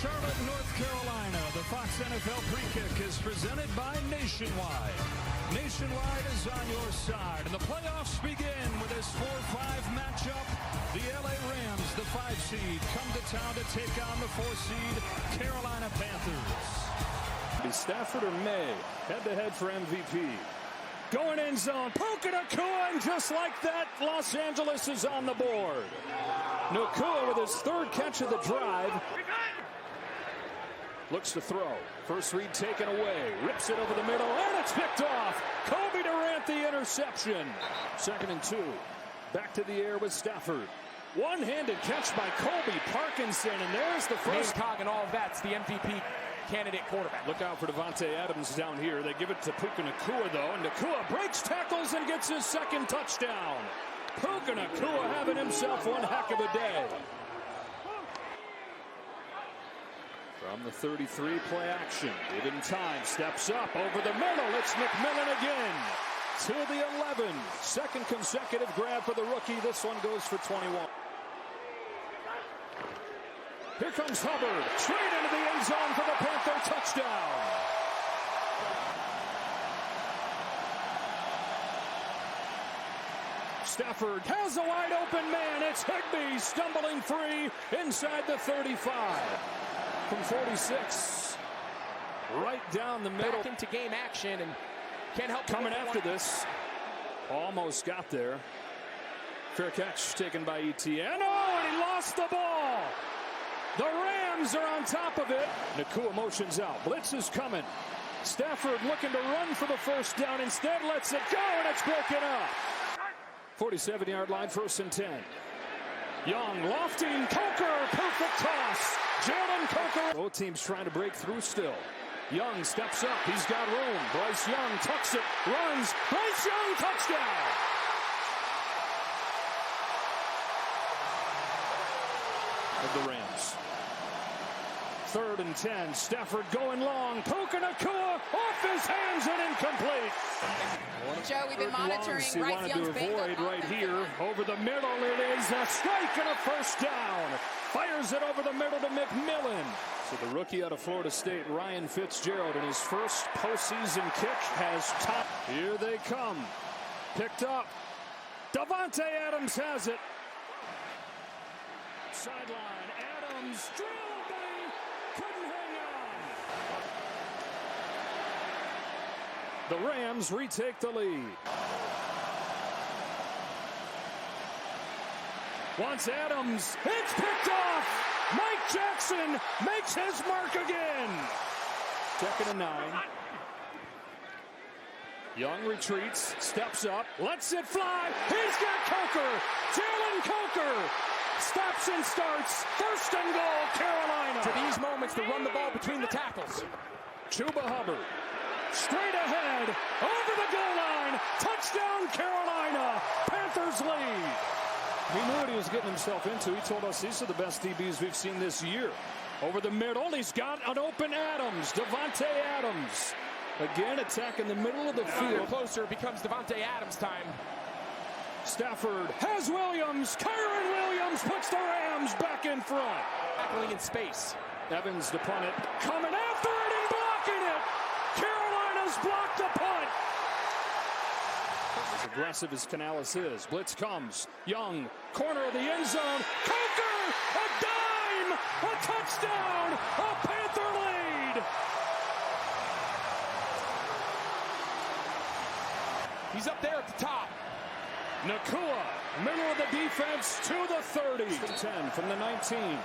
Charlotte, North Carolina. The Fox NFL Pre-Kick is presented by Nationwide. Nationwide is on your side, and the playoffs begin with this 4-5 matchup. The LA Rams, the 5 seed, come to town to take on the 4 seed Carolina Panthers. Be Stafford or May, head-to-head for MVP. Going in zone, poking Nakua, and just like that, Los Angeles is on the board. Nakua with his 3rd catch of the drive. Looks to throw. First read taken away. Rips it over the middle, and it's picked off. Kobe Durant the interception. 2nd and 2. Back to the air with Stafford. One-handed catch by Colby Parkinson, and there's the first. Cog and all vets, the MVP candidate quarterback. Look out for Davante Adams down here. They give it to Puka Nakua, though, and Nakua breaks tackles and gets his 2nd touchdown. Puka Nakua having himself one heck of a day. From the 33, play action. Given time, steps up over the middle. It's McMillan again. To the 11. 2nd consecutive grab for the rookie. This one goes for 21. Here comes Hubbard. Straight into the end zone for the Panther touchdown. Stafford has a wide open man. It's Higbee stumbling free inside the 35. From 46. Right down the middle. Back into game action and can't help coming after this. Almost got there. Fair catch taken by Etienne. Oh, and he lost the ball. The Rams are on top of it. Nakua motions out. Blitz is coming. Stafford looking to run for the 1st down. Instead lets it go, and it's broken up. 47-yard line, 1st and 10. Young, lofting, Coker, perfect toss. Jalen Coker. Both teams trying to break through still. Young steps up. He's got room. Bryce Young tucks it, runs. Bryce Young, touchdown. Of the Rams. 3rd and 10. Stafford going long. Puka Nakua off his hands and incomplete. Joe, we've been monitoring He wanted to avoid right here. Over the middle, it is a strike and a 1st down. Fires it over the middle to McMillan. So the rookie out of Florida State, Ryan Fitzgerald, in his 1st postseason kick has top. Here they come. Picked up. Davante Adams has it. Sideline. Adams drilled, but he couldn't hang on. The Rams retake the lead. Once Adams, it's picked off. Mike Jackson makes his mark again. 2nd and 9. Young retreats, steps up, lets it fly. He's got Coker. Jalen Coker stops and starts. 1st and goal, Carolina. To these moments to run the ball between the tackles. Chuba Hubbard. Straight ahead, over the goal line. Touchdown, Carolina. Panthers lead. He knew what he was getting himself into. He told us these are the best DBs we've seen this year. Over the middle, he's got an open Adams. Davante Adams. Again, attacking the middle of the field. Closer, it becomes Davante Adams time. Stafford has Williams. Kyron Williams puts the Rams back in front. Tackling in space. Evans to punt it. Coming after it and blocking it. Carolina's blocked the punt. As aggressive as Canales is. Blitz comes. Young, corner of the end zone. Coker, a dime, a touchdown, a Panther lead. He's up there at the top. Nakua, middle of the defense to the 30. 10 from the 19.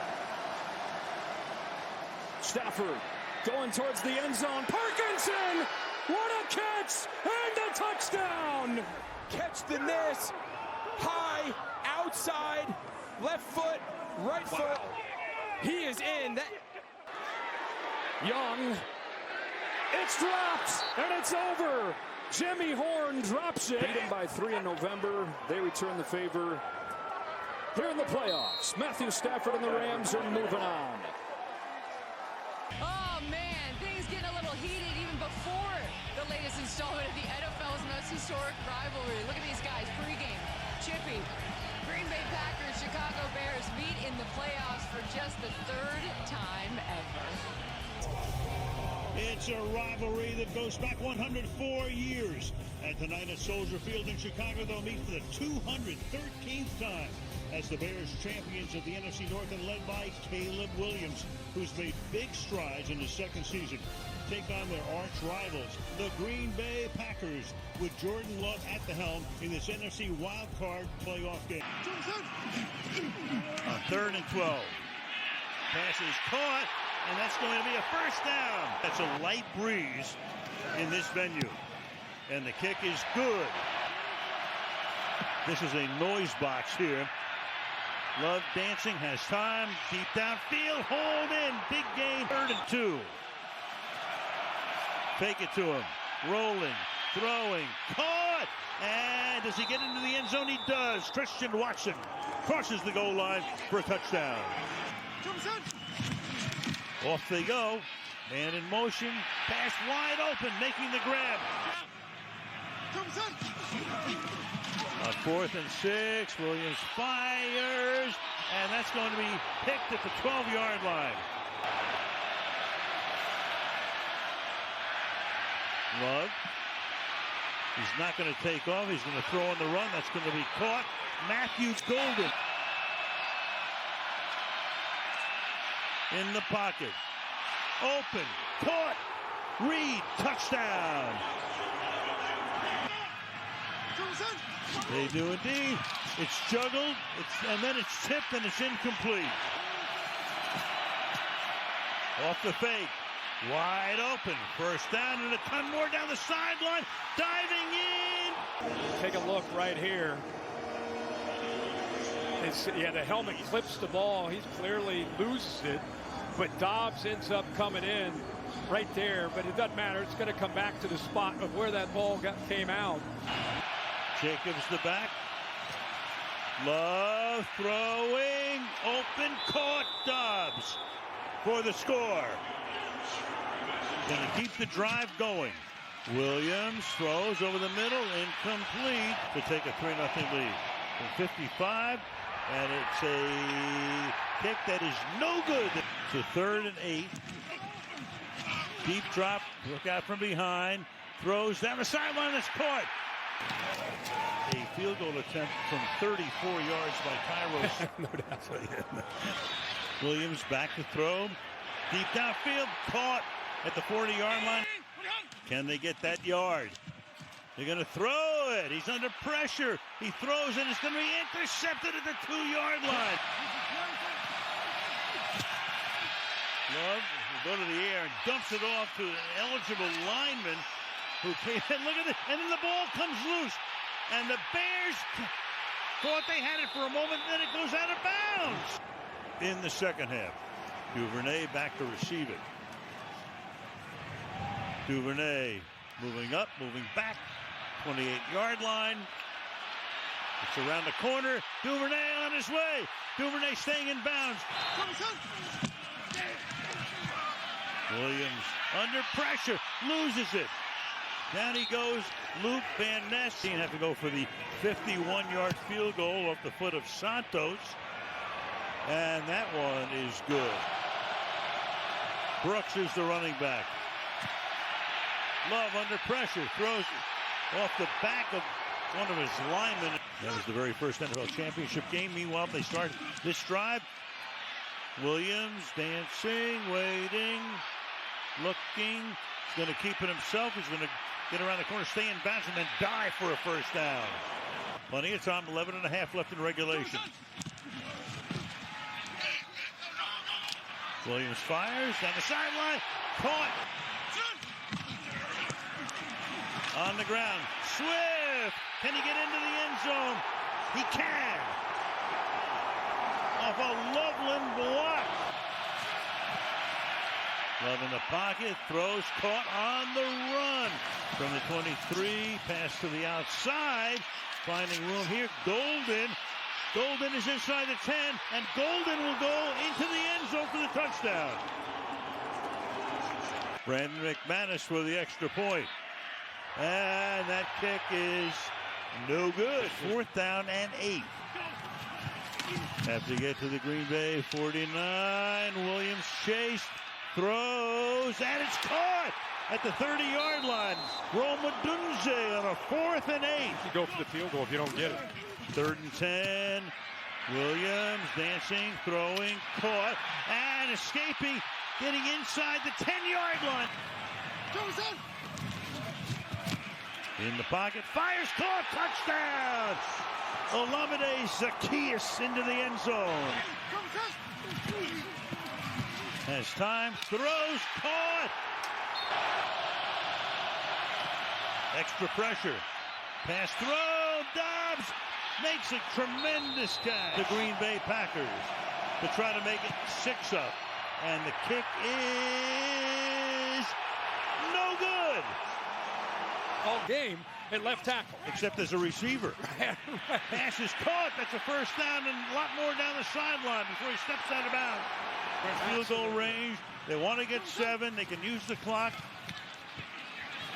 Stafford going towards the end zone. Parkinson, what a catch, and a touchdown. Catch the miss. High, outside, left foot, right foot. He is in. Young, it's dropped, and it's over. Jimmy Horn drops it. Beat him by 3 in November. They return the favor here in the playoffs. Matthew Stafford and the Rams are moving on. Oh, man, things getting a little heated even before the latest installment of the NFL's most historic rivalry. Look at these guys, pregame, Chippy, Green Bay Packers, Chicago Bears meet in the playoffs for just just the third time ever. It's a rivalry that goes back 104 years. And tonight at Soldier Field in Chicago, they'll meet for the 213th time as the Bears champions of the NFC North and led by Caleb Williams, who's made big strides in his second season. Take on their arch rivals, the Green Bay Packers, with Jordan Love at the helm in this NFC wildcard playoff game. On 3rd and 12. Pass is caught, and that's going to be a first down. That's a light breeze in this venue. And the kick is good. This is a noise box here. Love dancing, has time, deep downfield, hold in, big gain, 3rd and 2. Fake it to him, rolling, throwing, caught, and does he get into the end zone? He does. Christian Watson crosses the goal line for a touchdown. Off they go, man in motion, pass wide open, making the grab. On 4th and 6, Williams fires, and that's going to be picked at the 12-yard line. Love, he's not going to take off, he's going to throw on the run, that's going to be caught. Matthew Golden in the pocket, open, caught, Reed, touchdown. They do indeed. It's juggled, and then it's tipped, and it's incomplete. Off the fake, wide open, first down, and a ton more down the sideline, diving in. Take a look right here. The helmet clips the ball. He clearly loses it, but Dobbs ends up coming in right there, but it doesn't matter. It's going to come back to the spot of where that ball came out. Jacobs the back. Love throwing. Open, caught. Dobbs for the score. Going to keep the drive going. Williams throws over the middle. Incomplete to take a 3-0 lead. From 55. And it's a kick that is no good. To 3rd and 8. Deep drop. Look out from behind. Throws down the sideline. That's caught. A field goal attempt from 34 yards by Kairos. No doubt. Williams back to throw. Deep downfield. Caught at the 40-yard line. Can they get that yard? They're going to throw it. He's under pressure. He throws and it's going to be intercepted at the 2-yard line. Love will go to the air and dumps it off to an eligible lineman. Who came in, look at it, and then the ball comes loose. And the Bears thought they had it for a moment, and then it goes out of bounds. In the second half, Duvernay back to receive it. Duvernay moving up, moving back, 28-yard line. It's around the corner. Duvernay on his way. Duvernay staying in bounds. Williams under pressure, loses it. Down he goes, Luke Van Ness. He have to go for the 51-yard field goal off the foot of Santos. And that one is good. Brooks is the running back. Love under pressure, throws it off the back of one of his linemen. That was the very first NFL championship game. Meanwhile, they start this drive. Williams dancing, waiting, looking. He's going to keep it himself. He's going to get around the corner, stay in bounds, and then dive for a first down. Plenty of time, 11 and a half left in regulation. Williams fires down the sideline. Caught. On the ground. Swift. Can he get into the end zone? He can. Off a Loveland block. Love in the pocket. Throws, caught on the run. From the 23. Pass to the outside. Finding room here. Golden. Golden is inside the 10. And Golden will go into the end zone for the touchdown. Brandon McManus for the extra point. And that kick is no good. 4th down and 8. Have to get to the Green Bay 49. Williams chased, throws, and it's caught at the 30-yard line. Roma Dunze on a 4th and 8. You go for the field goal if you don't get it. 3rd and 10. Williams dancing, throwing, caught, and escaping, getting inside the 10-yard line. In the pocket, fires, caught, touchdown! Olamide Zacchaeus into the end zone. Has time, throws, caught! Extra pressure. Pass throw, Dobbs makes a tremendous catch. The Green Bay Packers to try to make it 6 up. And the kick is no good. All game at left tackle. Except as a receiver. Pass is caught. That's a first down and a lot more down the sideline before he steps out of bounds. Field goal range. They want to get 7. They can use the clock.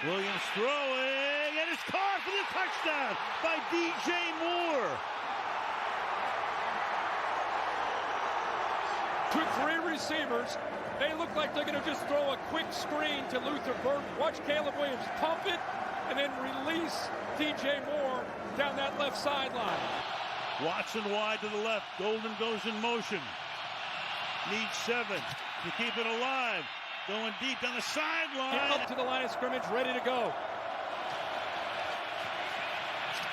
Williams throwing, and it's caught for the touchdown by DJ Moore. 2-3 receivers. They look like they're going to just throw a quick screen to Luther Burton. Watch Caleb Williams pump it and then release DJ Moore down that left sideline. Watson wide to the left. Golden goes in motion. Needs 7 to keep it alive. Going deep down the sideline. Up to the line of scrimmage, ready to go.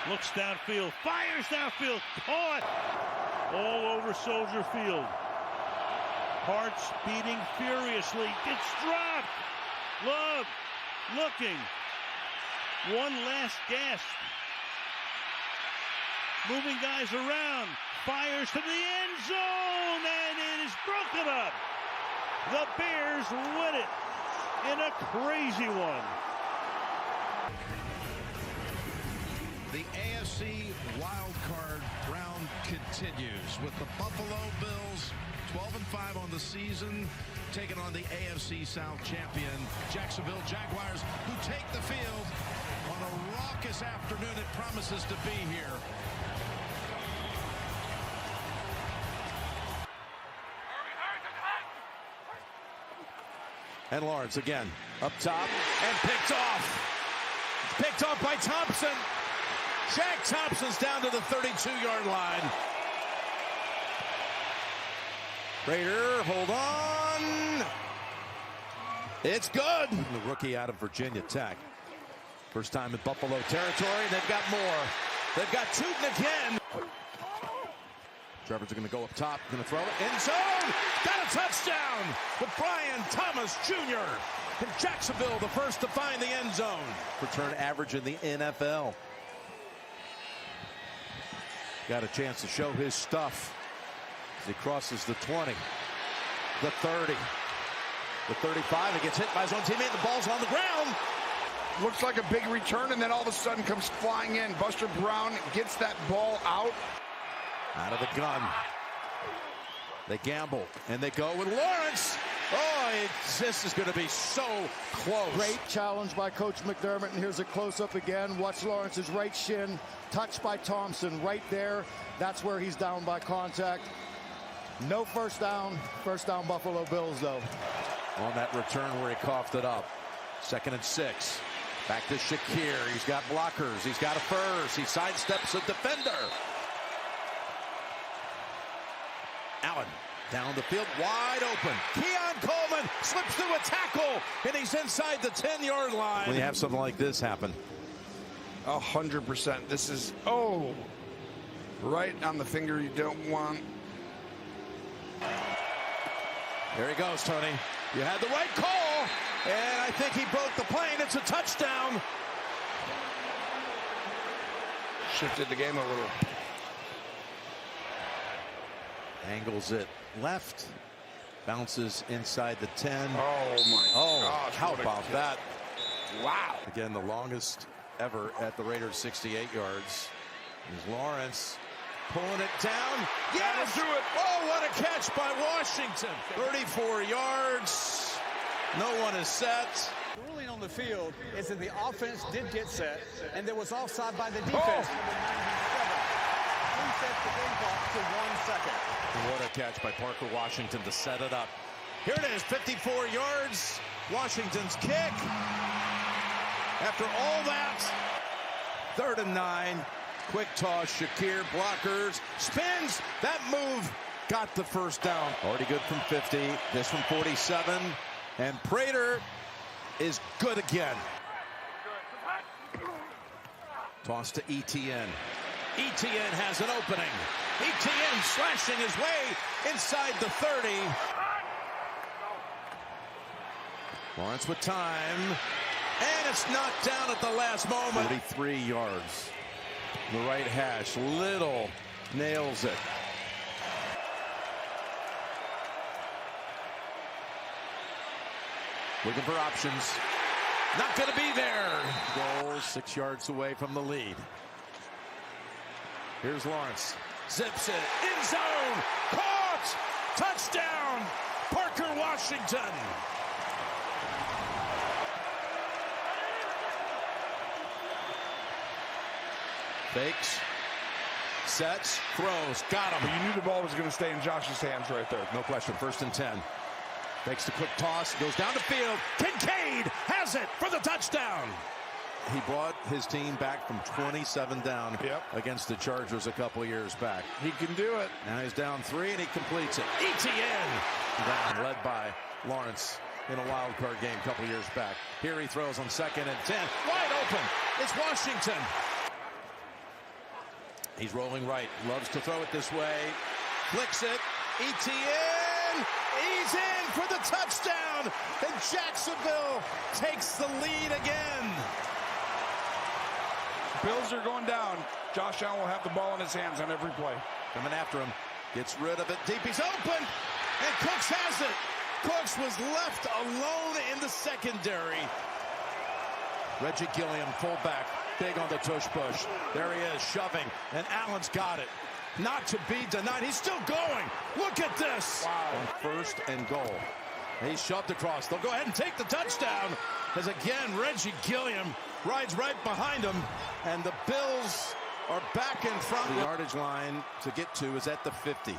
Looks downfield, fires downfield, caught all over Soldier Field. Hearts beating furiously. It's dropped. Love looking. One last gasp. Moving guys around. Fires to the end zone, and it is broken up. The Bears win it in a crazy one. The AFC wildcard round continues with the Buffalo Bills 12-5 on the season, taking on the AFC South champion Jacksonville Jaguars, who take the field on a raucous afternoon it promises to be here. And Lawrence again up top and picked off. Picked off by Thompson. Shaq Thompson's down to the 32-yard line. Raider, hold on. It's good. The rookie out of Virginia Tech. First time in Buffalo territory. They've got more. They've got Tootin again. Trevor's going to go up top, going to throw it. End zone! Got a touchdown with Brian Thomas Jr. from Jacksonville, the first to find the end zone. Return average in the NFL. Got a chance to show his stuff as he crosses the 20, the 30, the 35. He gets hit by his own teammate. The ball's on the ground. Looks like a big return, and then all of a sudden comes flying in. Buster Brown gets that ball out. Out of the gun. They gamble, and they go with Lawrence. Oh, this is going to be so close. Great challenge by Coach McDermott, and here's a close-up again. Watch Lawrence's right shin, touched by Thompson right there. That's where he's down by contact. No first down Buffalo Bills, though. On that return where he coughed it up. 2nd and 6. Back to Shakir. He's got blockers. He's got a first. He sidesteps a defender. Allen down the field, wide open. Keon Coleman slips through a tackle, and he's inside the 10-yard line. When you have something like this happen. 100%. This is, right on the finger you don't want. There he goes, Tony. You had the right call, and I think he broke the plane. It's a touchdown. Shifted the game a little. Angles it left. Bounces inside the 10. Oh, my gosh. How about that? Wow. Again, the longest ever at the Raiders, 68 yards. Is Lawrence pulling it down. Yes! Do it. Oh, what a catch by Washington. 34 yards. No one is set. The ruling on the field is that the offense did get set, and there was offside by the defense. Reset the game clock to 1 second. What a catch by Parker Washington to set it up. Here it is, 54 yards. Washington's kick. After all that, 3rd and 9. Quick toss, Shakir, blockers, spins. That move got the first down. Already good from 50, this from 47. And Prater is good again. Toss to Etienne. Etienne has an opening. Etienne slashing his way inside the 30. Lawrence with time. And it's knocked down at the last moment. 43 yards. The right hash. Little nails it. Looking for options. Not going to be there. Goal 6 yards away from the lead. Here's Lawrence. Zips it. In zone. Caught. Touchdown. Parker Washington. Fakes. Sets. Throws. Got him. You knew the ball was going to stay in Josh's hands right there. No question. 1st and 10. Makes the quick toss, goes down the field. Kincaid has it for the touchdown. He brought his team back from 27 down against the Chargers a couple of years back. He can do it. Now he's down 3 and he completes it. Etienne down, led by Lawrence in a wild card game a couple of years back. Here he throws on 2nd and 10. Wide open. It's Washington. He's rolling right. Loves to throw it this way. Flicks it. Etienne. He's in for the touchdown, and Jacksonville takes the lead again. Bills are going down. Josh Allen will have the ball in his hands on every play. Coming after him, gets rid of it deep. He's open, and Cooks has it. Cooks was left alone in the secondary. Reggie Gilliam, fullback, big on the tush push. There he is, shoving, and Allen's got it. Not to be denied. He's still going. Look at this. Wow. On 1st and goal. He's shoved across. They'll go ahead and take the touchdown as again Reggie Gilliam rides right behind him. And the Bills are back in front. The yardage line to get to is at the 50.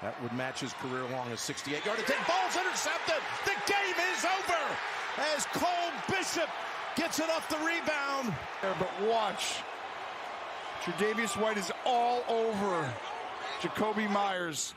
That would match his career long as 68-yard attempt. Ball's intercepted. The game is over as Cole Bishop gets it off the rebound. But watch. Tre'Davious White is all over Jacoby Myers.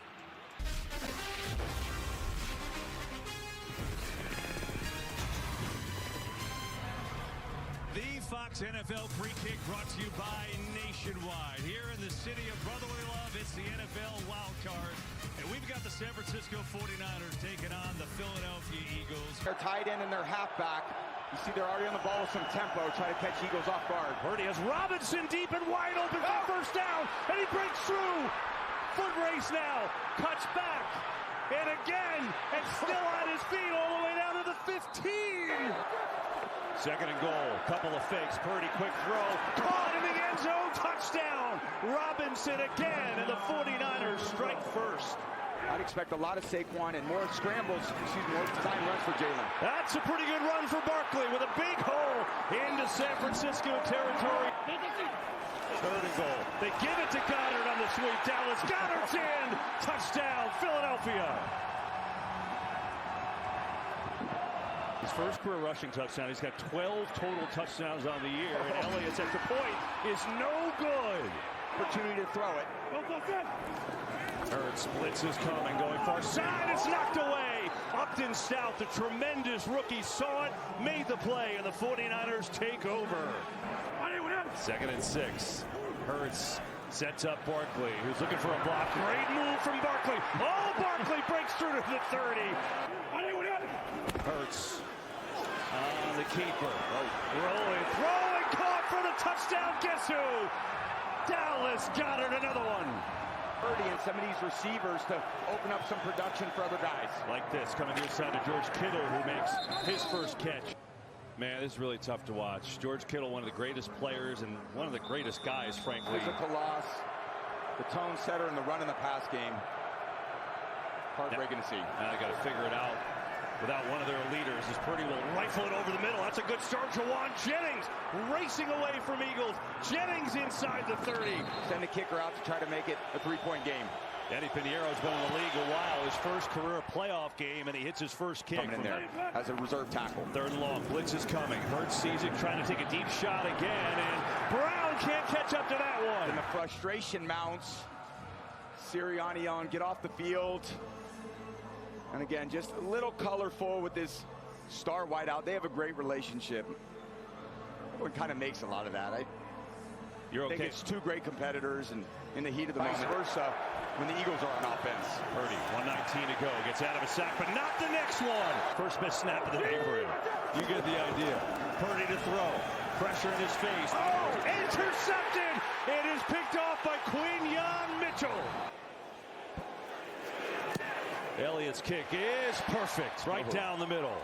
The Fox NFL Pre-Kick brought to you by Nationwide. Here in the city of brotherly love, it's the NFL Wild Card. And we've got the San Francisco 49ers taking on the Philadelphia Eagles. They're tight end and they're halfback. You see they're already on the ball with some tempo, trying to catch Eagles off guard. Purdy has Robinson deep and wide open for first down, and he breaks through. Foot race now, cuts back, and again, and still on his feet all the way down to the 15. 2nd and goal, couple of fakes, Purdy quick throw, caught in the end zone, touchdown. Robinson again, and the 49ers strike first. I'd expect a lot of Saquon and more scrambles, more design runs for Jalen. That's a pretty good run for Barkley with a big hole into San Francisco territory. 3rd and goal. They give it to Goddard on the sweep. Dallas Goddard's in. Touchdown, Philadelphia. His first career rushing touchdown. He's got 12 total touchdowns on the year. And Elliott's extra point is no good. Opportunity to throw it. Hurts blitzes coming, going far side. It's knocked away. Upton Stout, the tremendous rookie, saw it, made the play, and the 49ers take over. 2nd and 6. Hurts sets up Barkley, who's looking for a block. Great move from Barkley. Oh, Barkley breaks through to the 30. Hurts on the keeper. Rolling, throwing, caught for the touchdown. Guess who? Dallas Goddard, another one. And some of these receivers to open up some production for other guys. Like this, coming inside to George Kittle, who makes his first catch. Man, this is really tough to watch. George Kittle, one of the greatest players and one of the greatest guys, frankly. Physical loss, the tone setter in the run in the pass game. Heartbreaking to see. Now they got to figure it out without one of their leaders, as Purdy will rifle it over the middle. That's a good start. Jawan Jennings racing away from Eagles. Jennings inside the 30. Send the kicker out to try to make it a 3-point game. Eddie Piñeiro's been in the league a while. His first career playoff game, and he hits his first kick. Coming in there as a reserve tackle. Third and long. Blitz is coming. Hurts sees it, trying to take a deep shot again, and Brown can't catch up to that one. And the frustration mounts. Sirianni on, get off the field. And again, just a little colorful with this star wideout. They have a great relationship. It kind of makes a lot of that. I think it's two great competitors, and in the heat of the moment. Vice versa, when the Eagles are on offense. Purdy, 119 to go, gets out of a sack, but not the next one. First missed snap of the day for him. You get the idea. Purdy to throw. Pressure in his face. Oh, intercepted! It is picked off by Quinyon Mitchell. Elliott's kick is perfect, right down the middle.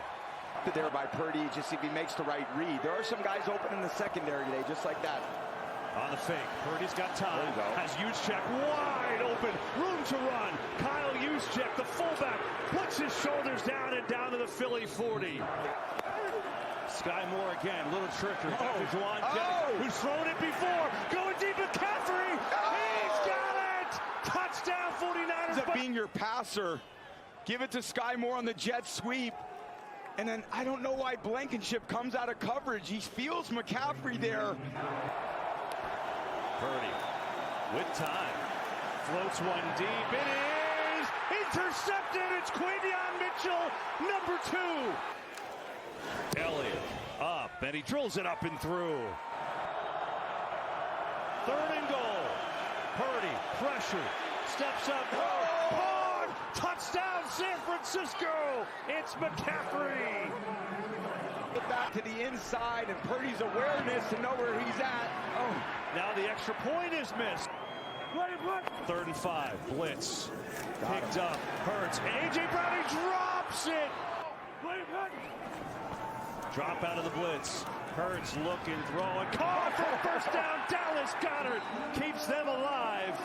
There by Purdy, just if he makes the right read. There are some guys open in the secondary today, just like that. On the fake, Purdy's got time, has Juszczyk wide open, room to run. Kyle Juszczyk, the fullback, puts his shoulders down and down to the Philly 40. Sky Moore again, little trickery. Back to Juwan Jennings, who's thrown it before. Going deep, McCaffrey, he's got it! Touchdown 49ers. Being your passer, give it to Sky Moore on the jet sweep. And then I don't know why Blankenship comes out of coverage. He feels McCaffrey there. Purdy with time, floats one deep, it is intercepted, it's Quinyon Mitchell, number 2. Elliott up, and he drills it up and through. Third and goal, Purdy, pressure, steps up, caught, touchdown San Francisco, it's McCaffrey. Back to the inside, and Purdy's awareness to know where he's at. Oh. Now the extra point is missed. 3rd and 5, blitz, picked up, Hurts, A.J. Brown, he drops it. Drop out of the blitz, Hurts looking, throwing, caught for a first down, Dallas Goedert keeps them alive.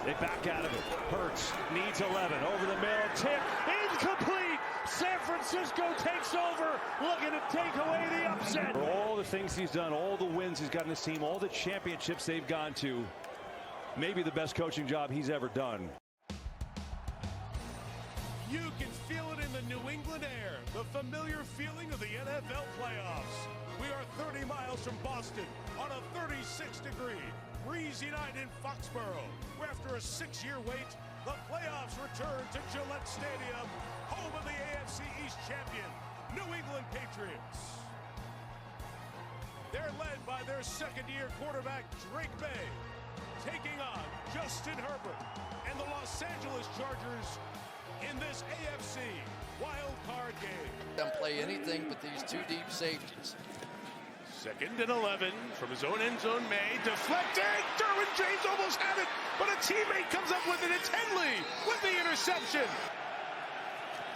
They back out of it, Hurts needs 11, over the middle, tip, incomplete. San Francisco takes over, looking to take away the upset. For all the things he's done, all the wins he's got in this team, all the championships they've gone to, maybe the best coaching job he's ever done. You can feel it in the New England air, the familiar feeling of the NFL playoffs. We are 30 miles from Boston on a 36-degree, breezy night in Foxborough, where after a 6-year wait, the playoffs return to Gillette Stadium, home of the AFC East champion, New England Patriots. They're led by their second-year quarterback, Drake May, taking on Justin Herbert and the Los Angeles Chargers in this AFC wild card game. Don't play anything but these two deep safeties. 2nd and 11 from his own end zone. May deflected. Derwin James almost had it, but a teammate comes up with it. It's Henley with the interception.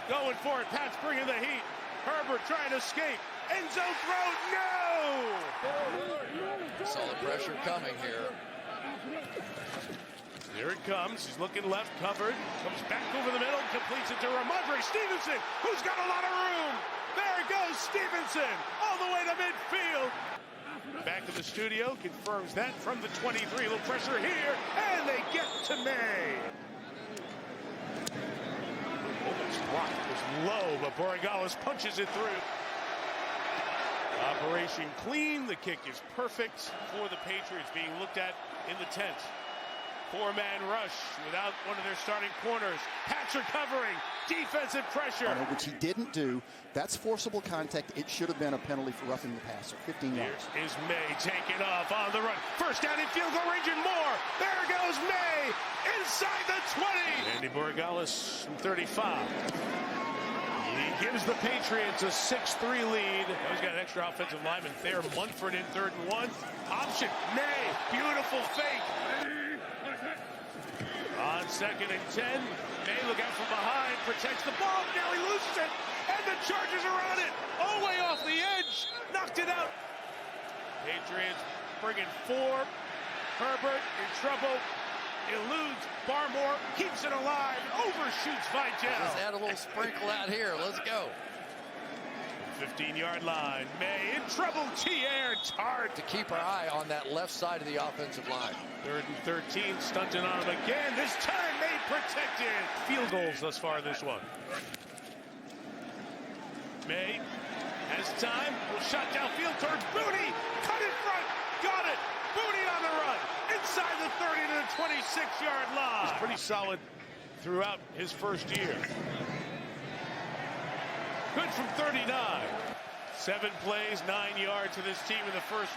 Going for it. Pats bringing the heat. Herbert trying to escape. End zone throw. No! Saw the pressure coming here. Here it comes. He's looking left, covered. Comes back over the middle. Completes it to Ramondre Stevenson, who's got a lot of room. There goes Stevenson all the way to midfield. Back to the studio, confirms that from the 23. A little pressure here, and they get to May. Almost blocked. It was low, but Borregales punches it through. Operation clean. The kick is perfect for the Patriots, being looked at in the tent. 4-man rush without one of their starting corners. Pats are covering. Defensive pressure. Which he didn't do. That's forcible contact. It should have been a penalty for roughing the passer. 15 yards. Here is May taking off on the run. First down in field goal range and more. There goes May inside the 20. Andy Borregales from 35. He gives the Patriots a 6-3 lead. He's got an extra offensive lineman there. Munford in 3rd and 1. Option. May. Beautiful fake. On 2nd and 10, May look out from behind, protects the ball, now he loses it, and the Chargers are on it, all the way off the edge, knocked it out. Patriots bringing 4, Herbert in trouble, eludes Barmore, keeps it alive, overshoots Vigel. Just add a little sprinkle out here, let's go. 15-yard line. May in trouble. T-Air Tart. To keep our eye on that left side of the offensive line. 3rd and 13. Stunting on him again. This time May protected. Field goals thus far in this one. May has time. Will shot downfield towards Booty. Cut in front. Got it. Booty on the run. Inside the 30 to the 26-yard line. He's pretty solid throughout his first year. Good from 39. 7 plays, 9 yards to this team in the first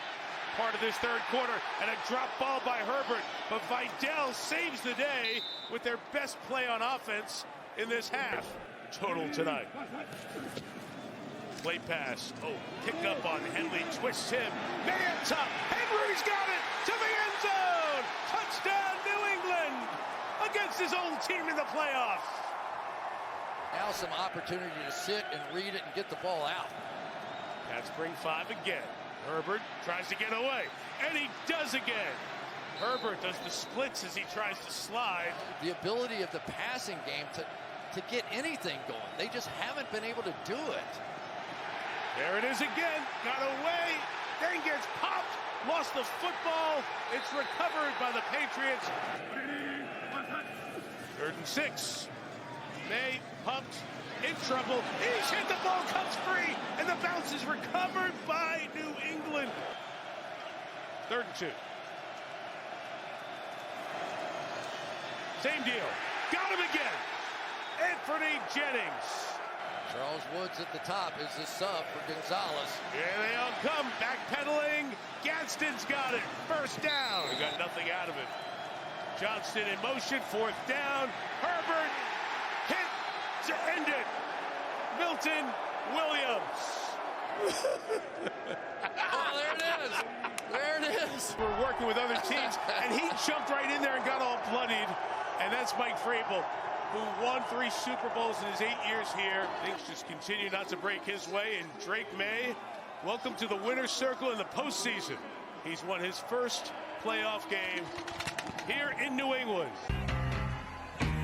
part of this third quarter. And a drop ball by Herbert. But Vidal saves the day with their best play on offense in this half. Total tonight. Play pass. Oh, pick up on Henley. Twists him. May on top. Henry's got it to the end zone. Touchdown, New England. Against his old team in the playoffs. Now some opportunity to sit and read it and get the ball out. Pats bring 5 again. Herbert tries to get away, and he does again. Herbert does the splits as he tries to slide. The ability of the passing game to get anything going. They just haven't been able to do it. There it is again. Got away, then gets popped. Lost the football. It's recovered by the Patriots. 3rd and 6. May pumped, in trouble. He's hit, the ball comes free, and the bounce is recovered by New England. 3rd and 2. Same deal. Got him again. Anthony Jennings. Charles Woods at the top is the sub for Gonzalez. Here they all come, backpedaling. Gadsden's got it. First down. He got nothing out of it. Johnston in motion, 4th down. Herbert hit to end it. Milton Williams. Oh, there it is. There it is. We're working with other teams, and he jumped right in there and got all bloodied. And that's Mike Vrabel, who won 3 Super Bowls in his 8 years here. Things just continue not to break his way. And Drake May, welcome to the winner's circle in the postseason. He's won his first playoff game here in New England.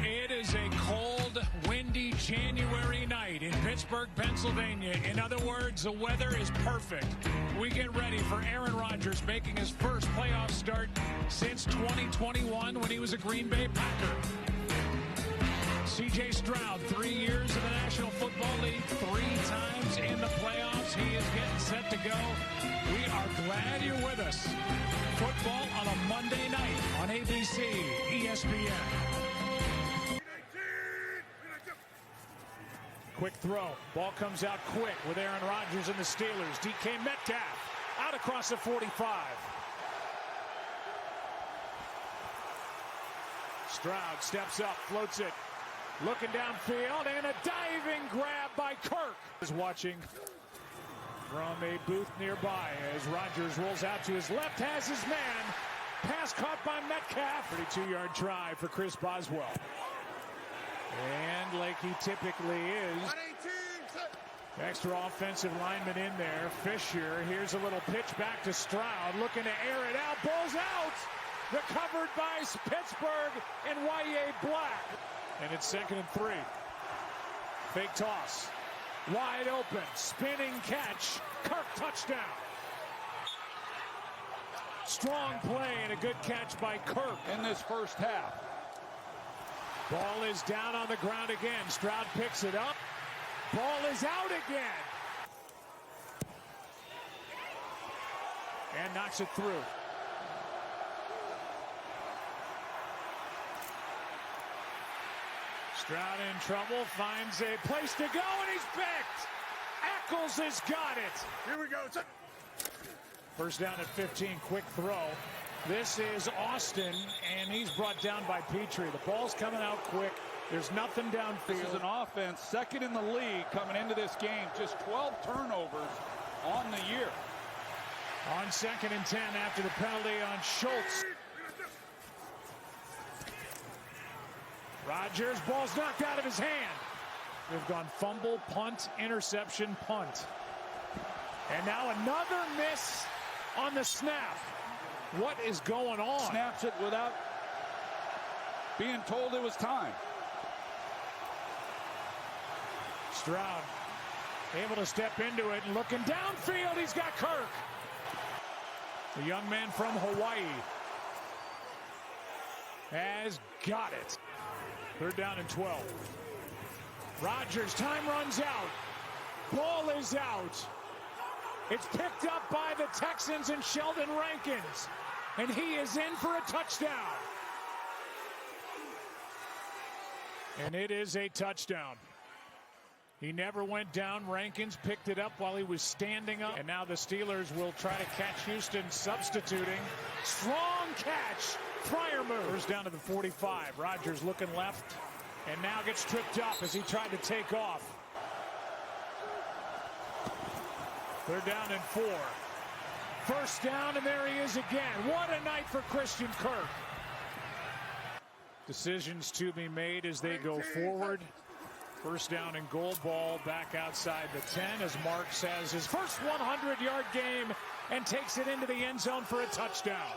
It is a cold, windy January night in Pittsburgh, Pennsylvania. In other words, the weather is perfect. We get ready for Aaron Rodgers making his first playoff start since 2021 when he was a Green Bay Packer. C.J. Stroud, 3 years in the National Football League, 3 times in the playoffs. He is getting set to go. We are glad you're with us. Football on a Monday night on ABC, ESPN. Quick throw. Ball comes out quick with Aaron Rodgers and the Steelers. DK Metcalf out across the 45. Stroud steps up, floats it. Looking downfield, and a diving grab by Kirk. Is watching from a booth nearby as Rodgers rolls out to his left, has his man. Pass caught by Metcalf. 32-yard try for Chris Boswell. And like he typically is, extra offensive lineman in there. Fisher, here's a little pitch back to Stroud, looking to air it out. Ball's out! Recovered by Pittsburgh and Y.A. Black. And it's 2nd and 3. Fake toss. Wide open. Spinning catch. Kirk touchdown. Strong play and a good catch by Kirk in this first half. Ball is down on the ground again. Stroud picks it up. Ball is out again. And knocks it through. Stroud in trouble, finds a place to go, and he's picked. Eccles has got it. Here we go. First down at 15, quick throw. This is Austin, and he's brought down by Petrie. The ball's coming out quick. There's nothing downfield. This is an offense, 2nd in the league coming into this game. Just 12 turnovers on the year. On 2nd and 10 after the penalty on Schultz. Rodgers, ball's knocked out of his hand. They've gone fumble, punt, interception, punt. And now another miss on the snap. What is going on? Snaps it without being told it was time. Stroud Able to step into it and looking downfield. He's got Kirk. The young man from Hawaii has got it. 3rd down and 12. Rodgers, time runs out. Ball is out. It's picked up by the Texans and Sheldon Rankins. And he is in for a touchdown. And it is a touchdown. He never went down. Rankins picked it up while he was standing up. And now the Steelers will try to catch Houston substituting. Strong catch. Fryer moves down to the 45. Rodgers looking left and now gets tripped up as he tried to take off. 3rd down and 4. 1st down, and there he is again. What a night for Christian Kirk. Decisions to be made as they go forward. 1st down and goal, ball back outside the 10 as Marks has his first 100-yard game and takes it into the end zone for a touchdown.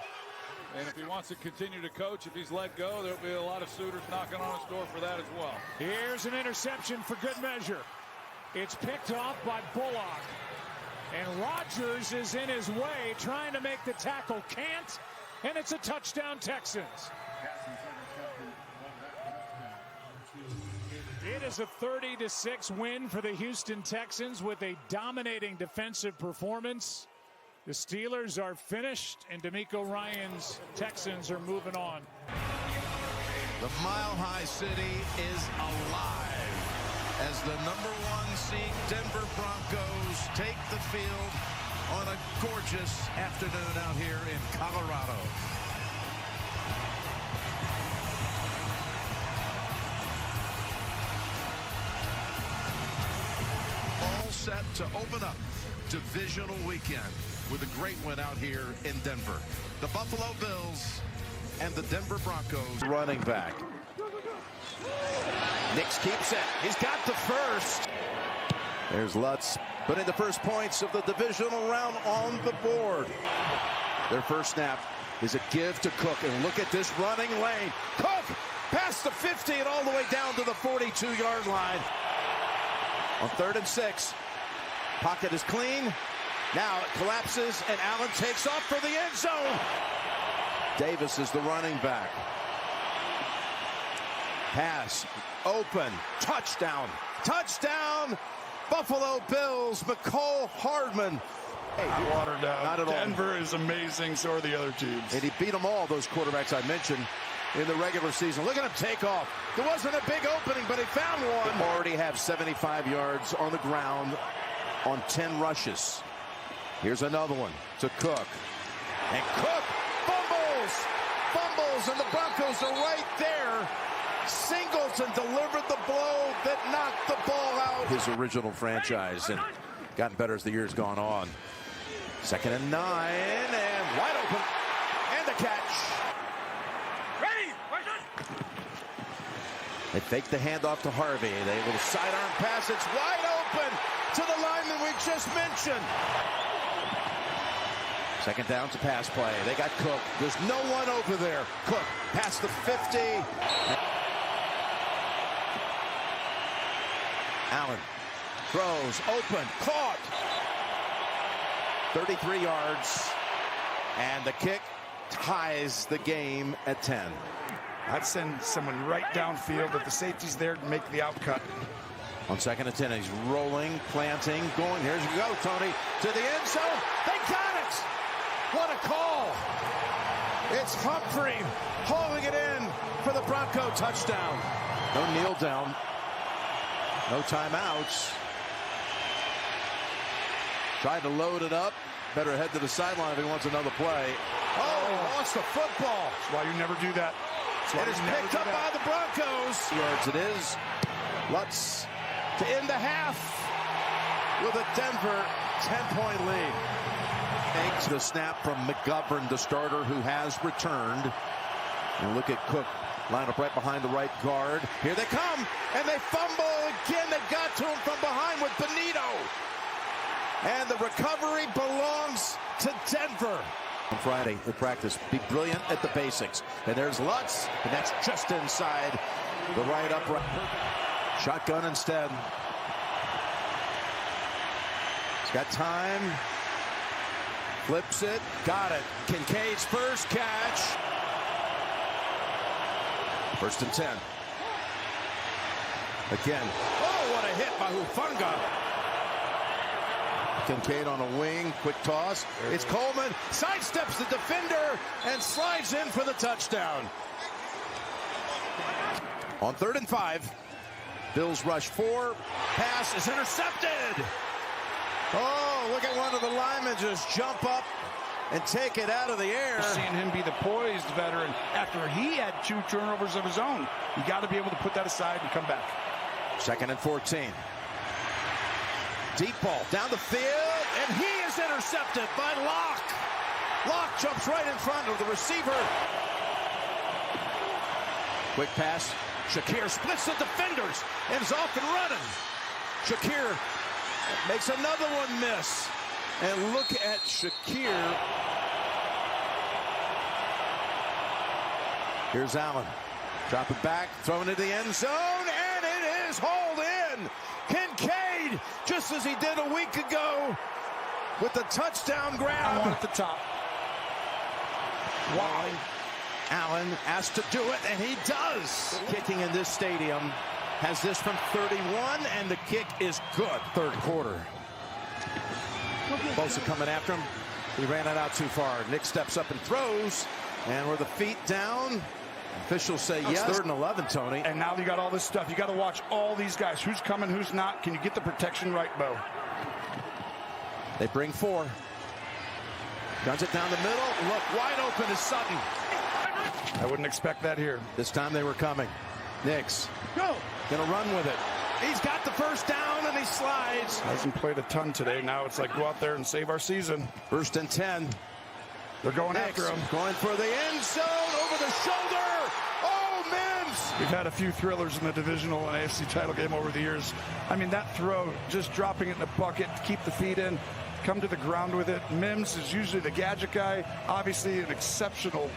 And if he wants to continue to coach, if he's let go, there'll be a lot of suitors knocking on his door for that as well. Here's an interception for good measure. It's picked off by Bullock. And Rodgers is in his way, trying to make the tackle. Can't. And it's a touchdown, Texans. It is a 30-6 win for the Houston Texans with a dominating defensive performance. The Steelers are finished, and DeMeco Ryans' Texans are moving on. The Mile High City is alive as the #1 seed Denver Broncos take the field on a gorgeous afternoon out here in Colorado. All set to open up divisional weekend with a great win out here in Denver. The Buffalo Bills and the Denver Broncos. Running back. Nix keeps it. He's got the first. There's Lutz putting the first points of the divisional round on the board. Their first snap is a give to Cook. And look at this running lane. Cook past the 50 and all the way down to the 42-yard line. On 3rd and 6. Pocket is clean. Now it collapses, and Allen takes off for the end zone. Davis is the running back. Pass, open, touchdown. Touchdown, Buffalo Bills, McCole Hardman. Hey, watered down. Not at all. Denver is amazing, so are the other teams. And he beat them all, those quarterbacks I mentioned, in the regular season. Look at him take off. There wasn't a big opening, but he found one. They already have 75 yards on the ground on 10 rushes. Here's another one to Cook. And Cook fumbles, and the Broncos are right there. Singleton delivered the blow that knocked the ball out. His original franchise, and gotten better as the year's gone on. 2nd and 9, and wide open, and the catch. Ready? They fake the handoff to Harvey. They will sidearm pass. It's wide open to the lineman we just mentioned. 2nd down to pass play. They got Cook. There's no one over there. Cook past the 50. Allen throws open, caught. 33 yards, and the kick ties the game at 10. I'd send someone right downfield if the safety's there to make the outcut. On 2nd and 10, he's rolling, planting, going. Here you go, Tony, to the end zone. They got it! What a call! It's Humphrey hauling it in for the Bronco touchdown. No kneel down. No timeouts. Tried to load it up. Better head to the sideline if he wants another play. Oh, lost the football. That's why you never do that. It is picked up by the Broncos. Yards it is. Lutz to end the half with a Denver 10-point lead. Takes the snap from McGovern, the starter who has returned. And look at Cook. Line up right behind the right guard. Here they come, and they fumble again. They got to him from behind with Benito. And the recovery belongs to Denver. On Friday, the practice, be brilliant at the basics. And there's Lutz, and that's just inside the right upright. Shotgun instead. Got time. Flips it. Got it. Kincaid's first catch. 1st and 10. Again. Oh, what a hit by Hufanga. Kincaid on a wing. Quick toss. It's Coleman. Sidesteps the defender and slides in for the touchdown. On 3rd and 5. Bills rush 4. Pass is intercepted. Oh, look at one of the linemen just jump up and take it out of the air. Seeing him be the poised veteran after he had 2 turnovers of his own. You got to be able to put that aside and come back. 2nd and 14. Deep ball down the field, and he is intercepted by Locke. Locke jumps right in front of the receiver. Quick pass. Shakir splits the defenders and is off and running. Shakir makes another one miss. And look at Shakir. Here's Allen. Drop it back, throwing it to the end zone, and it is hauled in. Kincaid, just as he did a week ago, with the touchdown grab. At the top. Wow. Allen asked to do it, and he does. Kicking in this stadium has this from 31, and the kick is good. 3rd quarter. Bosa coming after him. He ran it out too far. Nick steps up and throws, and with the feet down, officials say yes. 3rd and 11, Tony. And now you got all this stuff. You got to watch all these guys. Who's coming, who's not. Can you get the protection right, Bo? They bring 4. Guns it down the middle. Look, wide open is Sutton. I wouldn't expect that here. This time they were coming. Nix. Go. Gonna run with it. He's got the first down and he slides. Hasn't played a ton today. Now it's like go out there and save our season. 1st and 10. They're going Nix after him. Going for the end zone over the shoulder. Oh, Mims. We've had a few thrillers in the divisional and AFC title game over the years. I mean, that throw, just dropping it in the bucket, keep the feet in, come to the ground with it. Mims is usually the gadget guy. Obviously an exceptional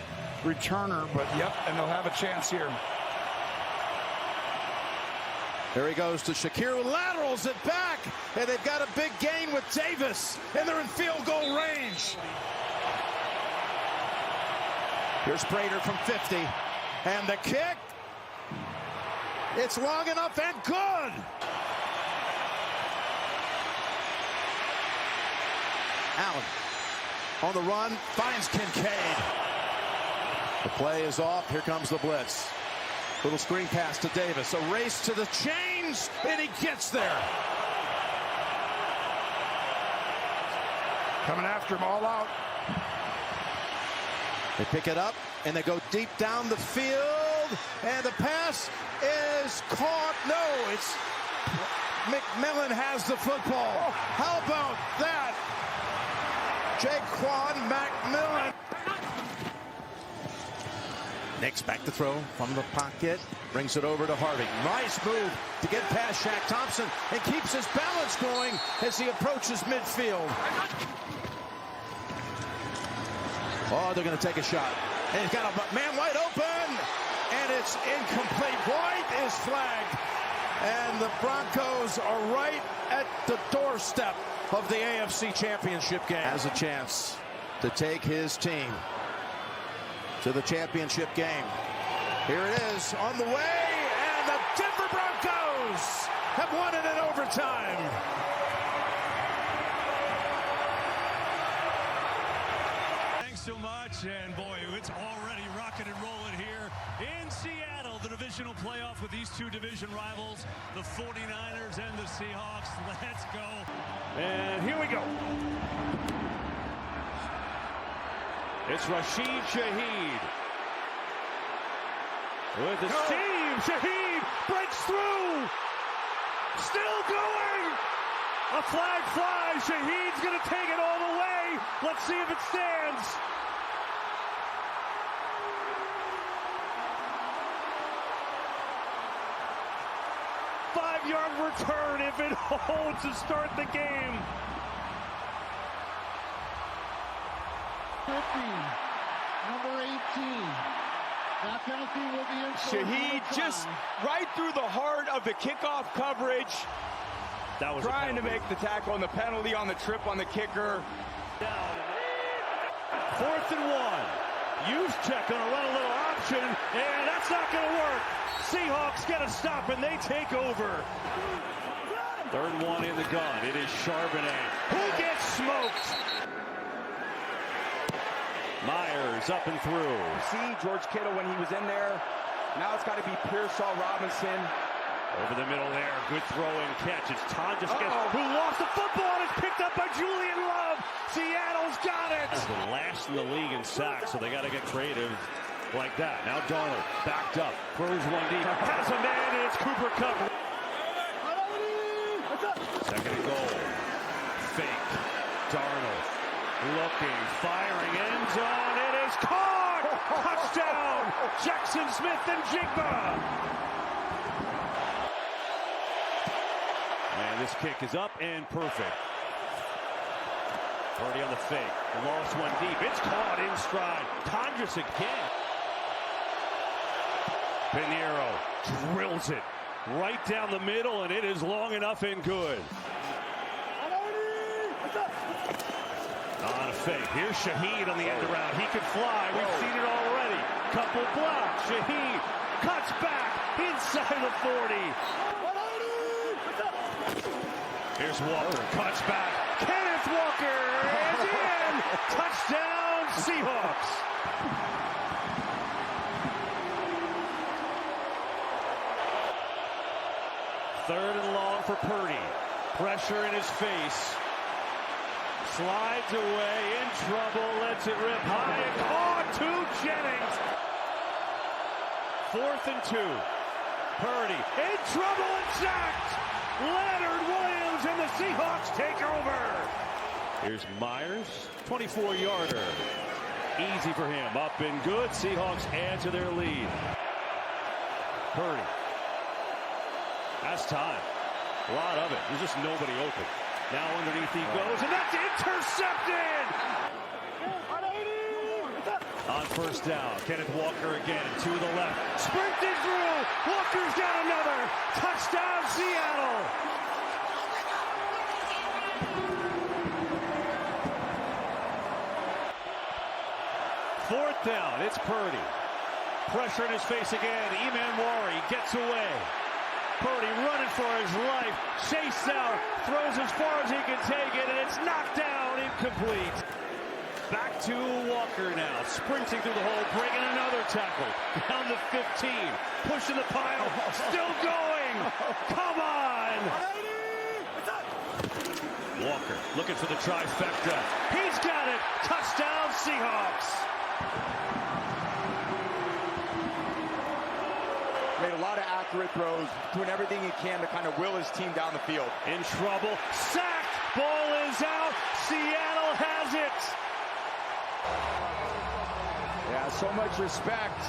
returner, but yep, and they'll have a chance here. There he goes to Shakir, who laterals it back, and they've got a big gain with Davis, and they're in field goal range. Here's Prater from 50, and the kick, it's long enough and good. Allen on the run, finds Kincaid. The play is off, here comes the blitz. Little screen pass to Davis, a race to the chains, and he gets there. Coming after him, all out. They pick it up, and they go deep down the field, and the pass is caught. No, it's McMillan has the football. How about that? Jaquan McMillan. Nick's back to throw from the pocket, brings it over to Harvey. Nice move to get past Shaq Thompson and keeps his balance going as he approaches midfield. Oh, they're going to take a shot. And he's got a man wide open, and it's incomplete. White is flagged, and the Broncos are right at the doorstep of the AFC Championship game. Has a chance to take his team to the championship game. Here it is on the way, and the Denver Broncos have won it in overtime. Thanks so much, and boy, it's already rocking and rolling here in Seattle, the divisional playoff with these two division rivals, the 49ers and the Seahawks. Let's go. And here we go. It's Rashid Shaheed. With the seam, Shaheed breaks through. Still going. A flag flies. Shaheed's going to take it all the way. Let's see if it stands. Five-yard return if it holds to start the game. Number 18. That penalty will be in. Shaheed just right through the heart of the kickoff coverage. That was trying to make the tackle on the penalty on the trip on the kicker. Down. 4th and 1. Juszczyk going to run a little option, and that's not going to work. Seahawks get a stop, and they take over. 3rd and 1 in the gun. It is Charbonnet. Who gets smoked? Myers up and through. See George Kittle when he was in there. Now it's got to be Pearsall Robinson. Over the middle there. Good throw and catch. It's Tonjes who lost the football, and it's picked up by Julian Love. Seattle's got it. The last in the league in sacks, so they got to get creative like that. Now Darnold backed up. Throws one deep. Has a man, and it's Cooper Kupp. 2nd and goal. Fake. Darnold. Looking, firing, end zone, it is caught! Touchdown! Jackson Smith and Jigba! And this kick is up and perfect. Purdy on the fake, lost one deep, it's caught in stride. Tonjes again. Pinheiro drills it right down the middle, and it is long enough and good. On a fake. Here's Shaheed on the end around. He could fly. We've seen it already. Couple blocks. Shaheed cuts back inside the 40. Here's Walker. Cuts back. Kenneth Walker is in. Touchdown Seahawks. Third and long for Purdy. Pressure in his face. Slides away, in trouble, lets it rip high, and caught to Jennings. 4th and 2. Purdy in trouble and sacked. Leonard Williams and the Seahawks take over. Here's Myers, 24-yarder. Easy for him, up and good. Seahawks add to their lead. Purdy. That's time. A lot of it. There's just nobody open. Now underneath he goes, and that's intercepted! On 1st down, Kenneth Walker again, to the left. Sprinted through! Walker's got another! Touchdown, Seattle! Fourth down, it's Purdy. Pressure in his face again. Emanwari gets away. Purdy running for his life, chased out, throws as far as he can take it, and it's knocked down, incomplete. Back to Walker now, sprinting through the hole, breaking another tackle, down to 15, pushing the pile, still going, come on! Walker looking for the trifecta, he's got it, touchdown Seahawks! Made a lot of accurate throws, doing everything he can to kind of will his team down the field. In trouble, sacked, ball is out, Seattle has it! Yeah, so much respect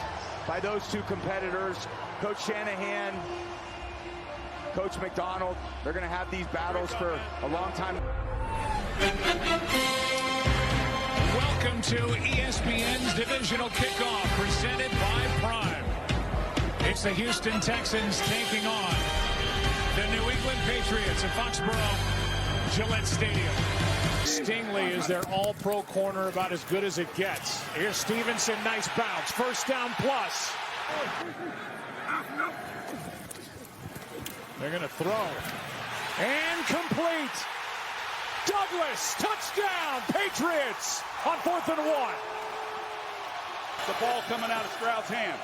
by those two competitors. Coach Shanahan, Coach McDonald, they're going to have these battles for a long time. Welcome to ESPN's divisional kickoff presented by Prime. It's the Houston Texans taking on the New England Patriots at Foxborough Gillette Stadium. Stingley is their all-pro corner, about as good as it gets. Here's Stevenson, nice bounce. 1st down plus. They're going to throw. And complete. Douglas, touchdown, Patriots on 4th and 1. The ball coming out of Stroud's hand.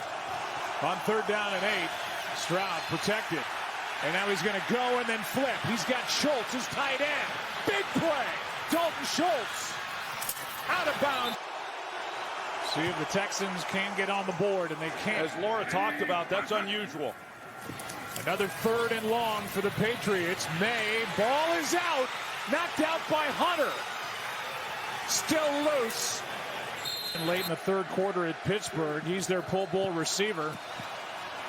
On 3rd down and 8, Stroud protected. And now he's going to go and then flip. He's got Schultz, his tight end. Big play. Dalton Schultz out of bounds. See if the Texans can get on the board, and they can't. As Laura talked about, that's unusual. Another 3rd and long for the Patriots. May, ball is out. Knocked out by Hunter. Still loose. And late in the 3rd quarter at Pittsburgh, he's their Pro Bowl receiver.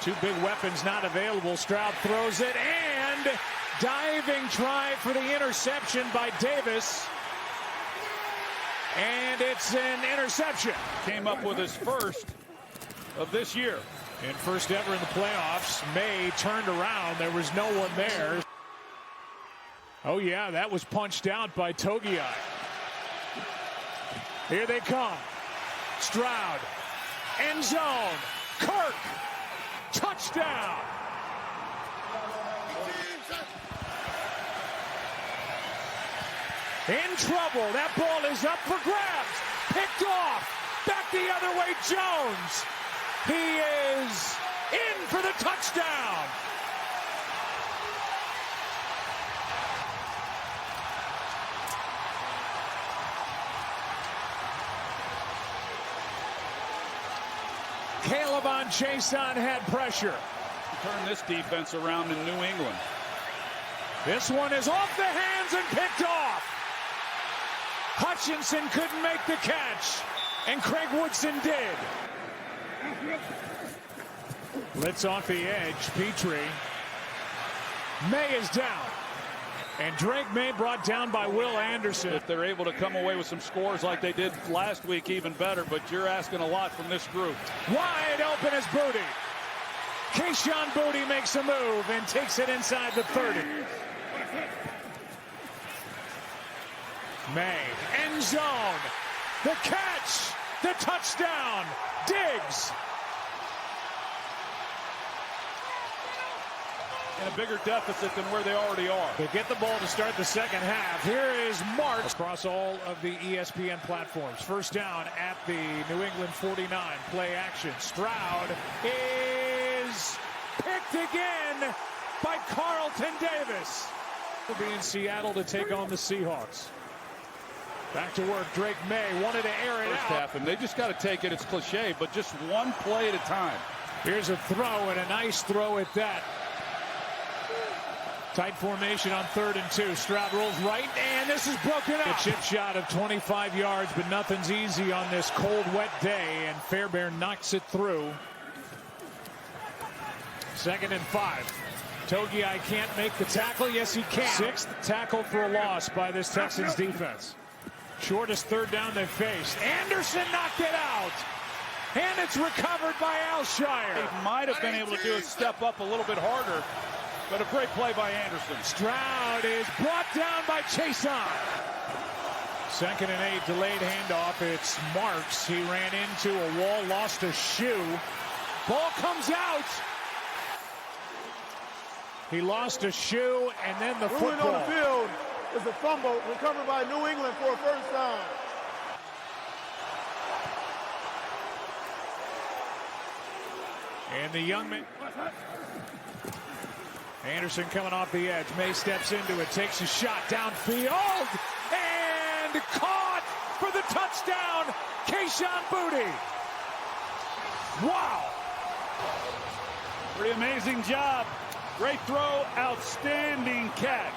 2 big weapons not available. Stroud throws it, and diving try for the interception by Davis. And it's an interception. Came up with his first of this year. And first ever in the playoffs. May turned around. There was no one there. Oh, yeah, that was punched out by Togiai. Here they come. Stroud. End zone. Kirk. Touchdown. In trouble. That ball is up for grabs. Picked off. Back the other way, Jones. He is in for the touchdown. Caleb on Chason had pressure. Turn this defense around in New England. This one is off the hands and picked off. Hutchinson couldn't make the catch, and Craig Woodson did. Blitz off the edge. Petrie. May is down. And Drake May brought down by Will Anderson. If they're able to come away with some scores like they did last week, even better, but you're asking a lot from this group. Wide open is Booty. Kayshon Booty makes a move and takes it inside the 30. May, end zone. The catch, the touchdown. Diggs. In a bigger deficit than where they already are. They get the ball to start the second half. Here is Marks across all of the ESPN platforms. First down at the New England 49. Play action. Stroud is picked again by Carlton Davis. Will be in Seattle to take on the Seahawks. Back to work. Drake May wanted to air it First out. half, and they just got to take it. It's cliche, but just one play at a time. Here's a throw, and a nice throw at that. Tight formation on 3rd and 2. Stroud rolls right, and this is broken up. A chip shot of 25 yards, but nothing's easy on this cold, wet day, and Fairbairn knocks it through. 2nd and 5. Togiai can't make the tackle. Yes, he can. 6th tackle for a loss by this Texans defense. Shortest 3rd down they've faced. Anderson knocked it out. And it's recovered by Alshire. They might have been able to do is step up a little bit harder. But a great play by Anderson. Stroud is brought down by Chason. 2nd and 8, delayed handoff. It's Marks. He ran into a wall, lost a shoe. Ball comes out. He lost a shoe, and then the football. Moving on the field is a fumble recovered by New England for a first down. And the young man. Anderson coming off the edge. May steps into it, takes a shot downfield, and caught for the touchdown, Kayshon Booty. Wow. Pretty amazing job. Great throw, outstanding catch.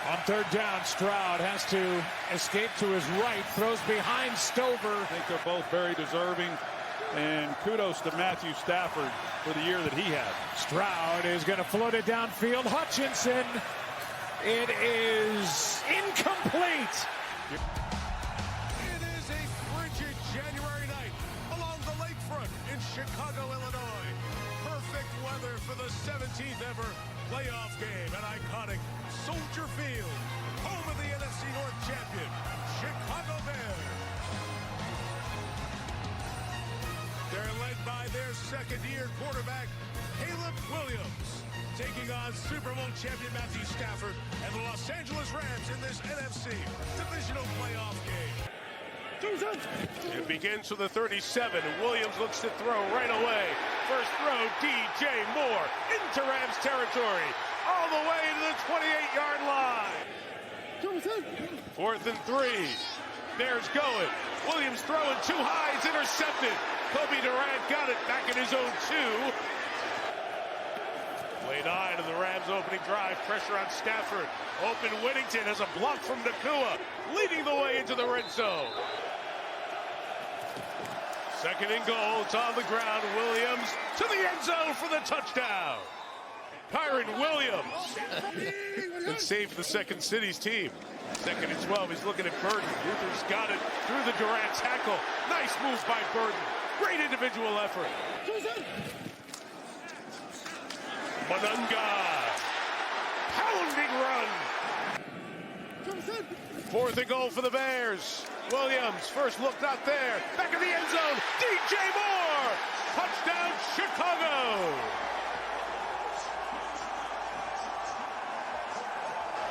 On 3rd down, Stroud has to escape to his right, throws behind Stover. I think they're both very deserving. And kudos to Matthew Stafford for the year that he had. Stroud is going to float it downfield. Hutchinson. It is incomplete. It is a frigid January night along the lakefront in Chicago, Illinois. Perfect weather for the 17th ever playoff game at iconic Soldier Field, home of the NFC North champion, Chicago Bears. They're led by their second-year quarterback, Caleb Williams, taking on Super Bowl champion Matthew Stafford and the Los Angeles Rams in this NFC divisional playoff game. It begins with the 37, and Williams looks to throw right away. First throw, DJ Moore into Rams territory, all the way to the 28-yard line. 4th and 3. Bears going. Williams throwing too high. It's intercepted. Kobe Durant got it back in his own 2. Play 9 of the Rams opening drive. Pressure on Stafford. Open Whittington has a block from Nakua, leading the way into the red zone. 2nd and goal. It's on the ground. Williams to the end zone for the touchdown. Kyron Williams. Good save for the Second City's team. 2nd and 12. He's looking at Burton. Luther's got it through the Durant tackle. Nice move by Burton. Great individual effort. Monunga. Pounding run. 4th and goal for the Bears. Williams, first look not there. Back in the end zone. DJ Moore. Touchdown, Chicago.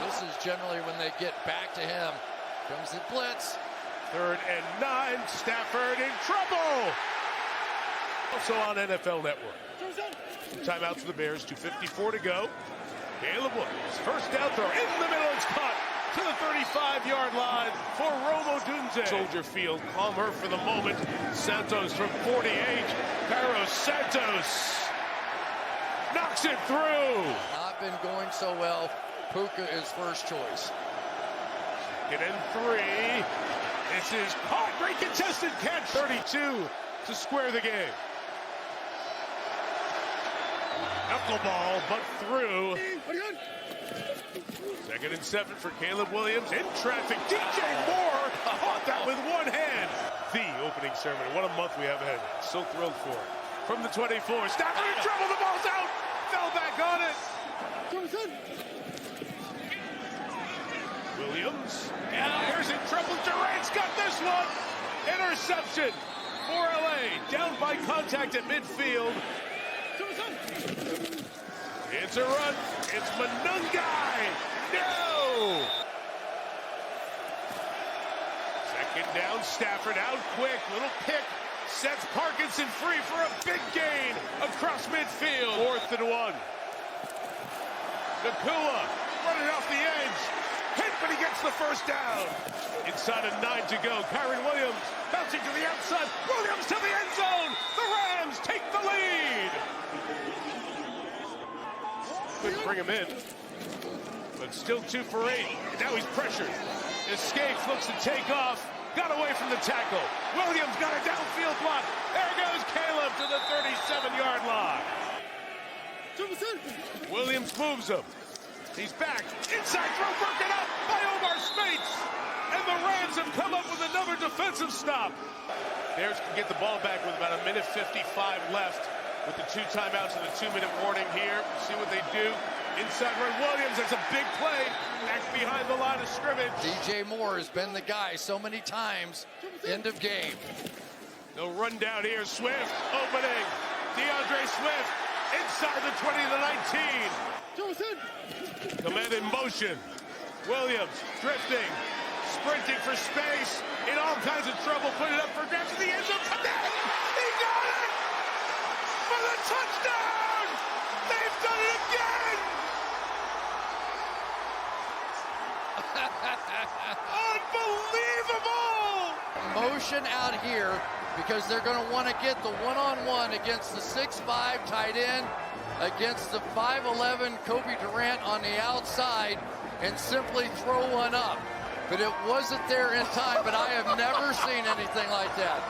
This is generally when they get back to him. Comes the blitz. 3rd and 9. Stafford in trouble. Also on NFL Network. Timeout for the Bears. 2:54 to go. Caleb Williams. First down throw in the middle. It's caught to the 35-yard line for Rome Odunze. Soldier Field. Calmer for the moment. Santos from 48. Carlos Santos knocks it through. Not been going so well. Puka is first choice. 2nd and 3. This is caught. Great contested catch. 32 to square the game. Knuckleball, but through. 2nd and 7 for Caleb Williams. In traffic. DJ Moore caught that with one hand. The opening ceremony. What a month we have ahead. So thrilled for it. From the 24. Stafford in trouble. The ball's out. Fell back on it. Williams. Here's in trouble. Durant's got this one. Interception for LA. Down by contact at midfield. It's a run. It's Monungai. No! 2nd down. Stafford out quick. Little pick. Sets Parkinson free for a big gain across midfield. 4th and 1. Nakua running off the edge. Hit, but he gets the first down. Inside of 9 to go. Kyron Williams bouncing to the outside. Williams to the end zone. The Rams take the lead. Couldn't bring him in, but still 2 for 8. And now he's pressured. Escapes, looks to take off. Got away from the tackle. Williams got a downfield block. There goes Caleb to the 37-yard line. Williams moves him. He's back. Inside throw broken up by Omar Spates. And the Rams have come up with another defensive stop. Bears can get the ball back with about 1:55 left. With the 2 timeouts and the 2-minute warning here. See what they do. Inside run Williams. That's a big play. Back behind the line of scrimmage. DJ Moore has been the guy so many times. End of game. No run down here. Swift opening. DeAndre Swift inside the 20 to 19. Command in motion. Williams drifting. Sprinting for space. In all kinds of trouble. Put it up for grabs in the end zone. He got it! For the touchdown! They've done it again! Unbelievable! Motion out here because they're going to want to get the one-on-one against the 6'5" tight end, against the 5'11" Kobe Durant on the outside, and simply throw one up. But it wasn't there in time, but I have never seen anything like that.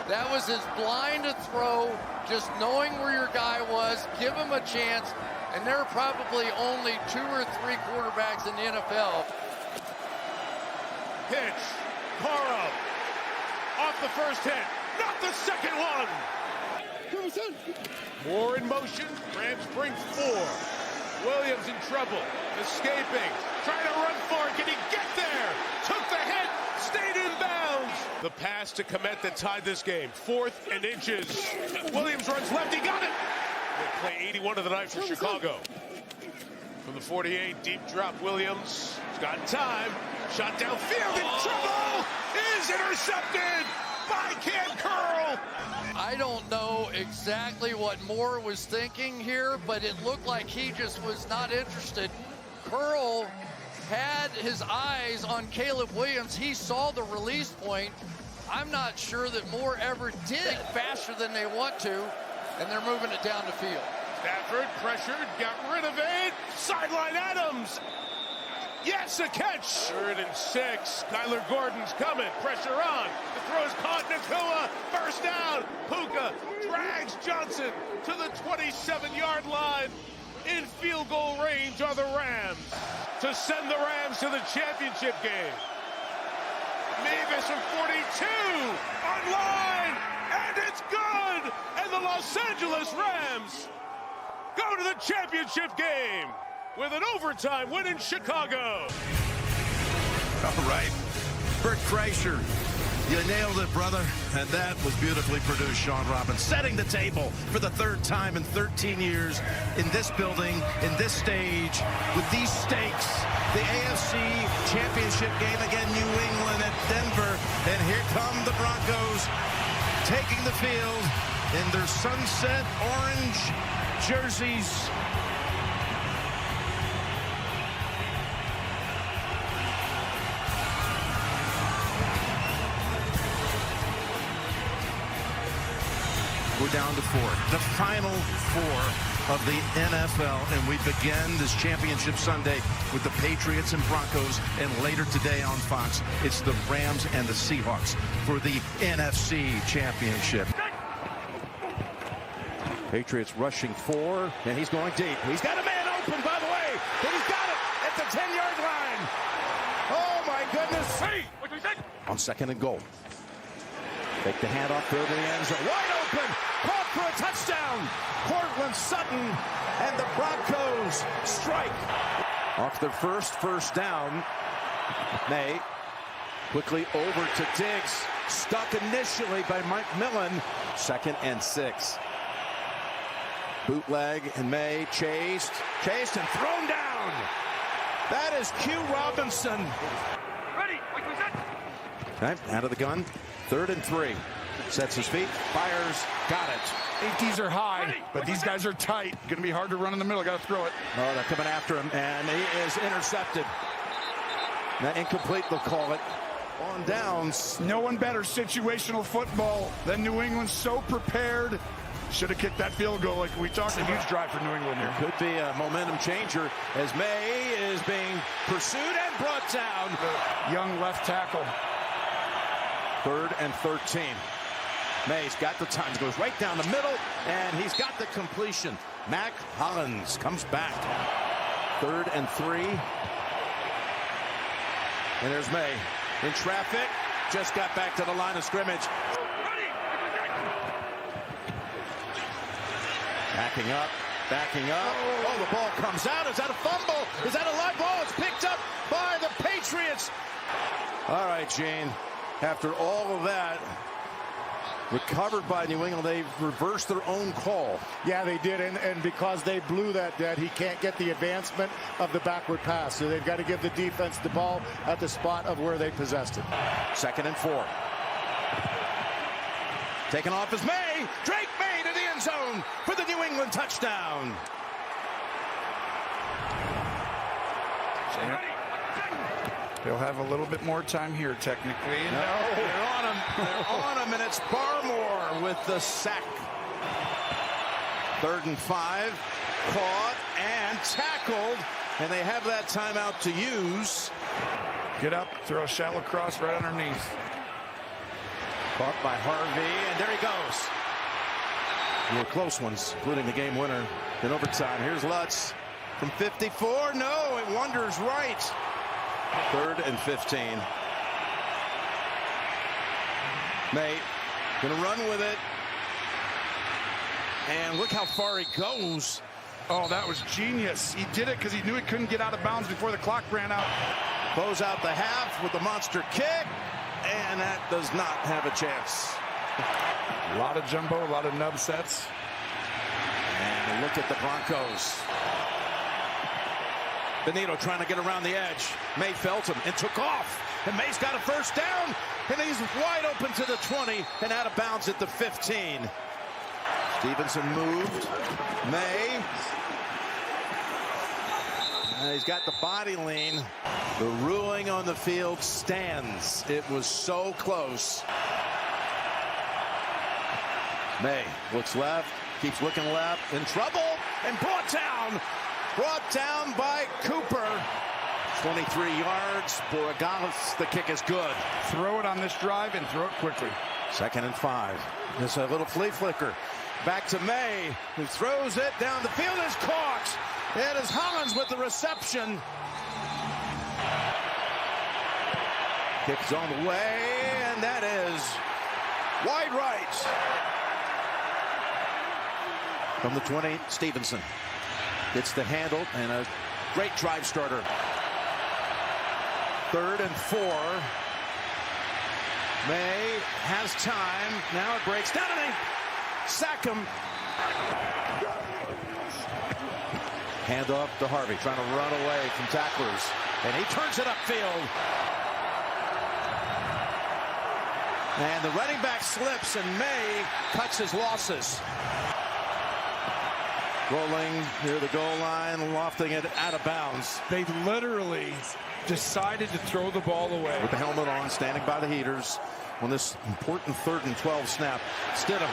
That was as blind a throw, just knowing where your guy was, give him a chance, and there are probably only 2 or 3 quarterbacks in the NFL. Pitch, Caro, off the first hit, not the second one. Moore in motion, Rams bring 4. Williams in trouble, escaping, trying to run for it, can he get there? Took the hit, stayed in bounds. The pass to Komet that tied this game, 4th and inches. Williams runs left, he got it. They play 81 of the night for Chicago. From the 48, deep drop Williams. He's got time, shot downfield, in trouble, is intercepted by Cam Curl. I don't know exactly what Moore was thinking here, but it looked like he just was not interested. Curl had his eyes on Caleb Williams. He saw the release point. I'm not sure that Moore ever did faster than they want to, and they're moving it down the field. Stafford pressured, got rid of it. Sideline Adams. Yes, a catch. 3rd and 6. Kyler Gordon's coming. Pressure on. The throw is caught. Nakua. First down. Puka drags Johnson to the 27-yard line. In field goal range are the Rams to send the Rams to the championship game. Mavis from 42 online, and it's good. And the Los Angeles Rams go to the championship game with an overtime win in Chicago. All right. Bert Kreischer, you nailed it, brother. And that was beautifully produced, Sean Robbins. Setting the table for the third time in 13 years in this building, in this stage, with these stakes. The AFC championship game again, New England at Denver. And here come the Broncos taking the field in their sunset orange jerseys. We're down to 4. The final 4 of the NFL, and we begin this championship Sunday with the Patriots and Broncos, and later today on Fox, it's the Rams and the Seahawks for the NFC championship. Patriots rushing 4, and he's going deep. He's got a man open, by the way, and he's got it at the 10-yard line. Oh, my goodness. Hey, what do you think? On 2nd and goal. Take the handoff, throw to the end zone. Wide open, caught for a touchdown. Cortland Sutton and the Broncos strike. Off their first down. May quickly over to Diggs. Stuck initially by Mike Millen. 2nd and 6. Bootleg and May chased and thrown down. That is Q Robinson. Ready, okay, out of the gun. 3rd and 3. Sets his feet, fires, got it. Safeties are high, but these guys are tight. Going to be hard to run in the middle. Got to throw it. Oh, they're coming after him, and he is intercepted. Now incomplete, they'll call it. On downs. No one better situational football than New England. So prepared. Should have kicked that field goal like we talked about. A huge drive for New England here. Could be a momentum changer as May is being pursued and brought down. Young left tackle. 3rd and 13. May's got the time. Goes right down the middle, and he's got the completion. Mac Hollins comes back. 3rd and 3. And there's May in traffic. Just got back to the line of scrimmage. Backing up. Oh, the ball comes out. Is that a fumble? Is that a live ball? It's picked up by the Patriots. All right, Gene. After all of that, recovered by New England, they reversed their own call. Yeah, they did, and because they blew that dead, he can't get the advancement of the backward pass. So they've got to give the defense the ball at the spot of where they possessed it. 2nd and 4. Taken off is May. Drake May to the end zone for the New England touchdown. They'll have a little bit more time here, technically. No, they're on him. They're on him, and it's Barmore with the sack. 3rd and 5. Caught and tackled, and they have that timeout to use. Get up, throw a shallow cross right underneath. Caught by Harvey, and there he goes. More close ones, including the game winner in overtime. Here's Lutz from 54. No, it wanders right. 3rd and 15. May gonna run with it. And look how far he goes. Oh, that was genius. He did it because he knew he couldn't get out of bounds before the clock ran out. Close out the half with the monster kick. And that does not have a chance. A lot of jumbo, a lot of nub sets. And look at the Broncos. Benito trying to get around the edge. May felt him and took off. And May's got a 1st down. And he's wide open to the 20 and out of bounds at the 15. Stevenson moved. May. He's got the body lean. The ruling on the field stands. It was so close. May looks left, keeps looking left, in trouble, and brought down. Brought down by Cooper. 23 yards. Borregales, the kick is good. Throw it on this drive and throw it quickly. 2nd and 5. There's a little flea flicker. Back to May, who throws it down the field. Is caught. It is Hollins with the reception. Kick's on the way, and that is wide right. From the 20, Stevenson. Gets the handle and a great drive starter. 3rd and 4. May has time. Now it breaks down and they sack him. Hand off to Harvey, trying to run away from tacklers. And he turns it upfield. And the running back slips, and May cuts his losses. Rolling near the goal line, lofting it out of bounds. They literally decided to throw the ball away. With the helmet on, standing by the heaters on this important 3rd and 12 snap. Stidham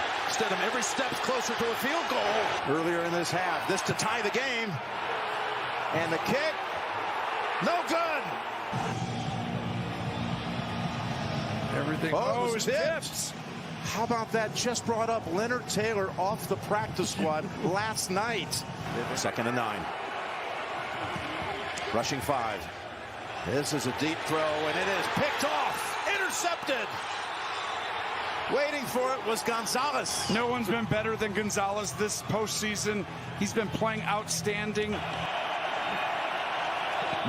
every step closer to a field goal. Earlier in this half, this to tie the game. And the kick, no good. Everything goes tips. How about that? Just brought up Leonard Taylor off the practice squad last night. 2nd and 9. Rushing 5. This is a deep throw, and it is picked off. Intercepted. Waiting for it was Gonzalez. No one's been better than Gonzalez this postseason. He's been playing outstanding.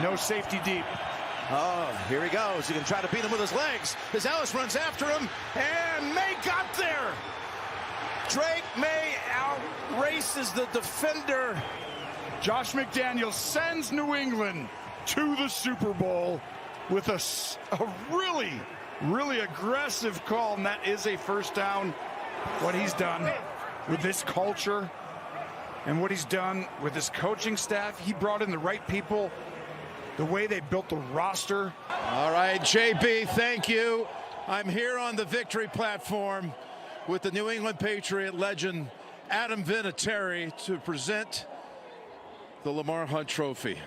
No safety deep. Oh, here he goes. He can try to beat him with his legs as Ellis runs after him, and May got there. Drake May outraces the defender. Josh McDaniels sends New England to the Super Bowl with a really aggressive call, and that is a first down. What he's done with this culture and what he's done with his coaching staff, he brought in the right people. The way they built the roster. All right, JB, thank you. I'm here on the victory platform with the New England Patriot legend Adam Vinatieri to present the Lamar Hunt Trophy.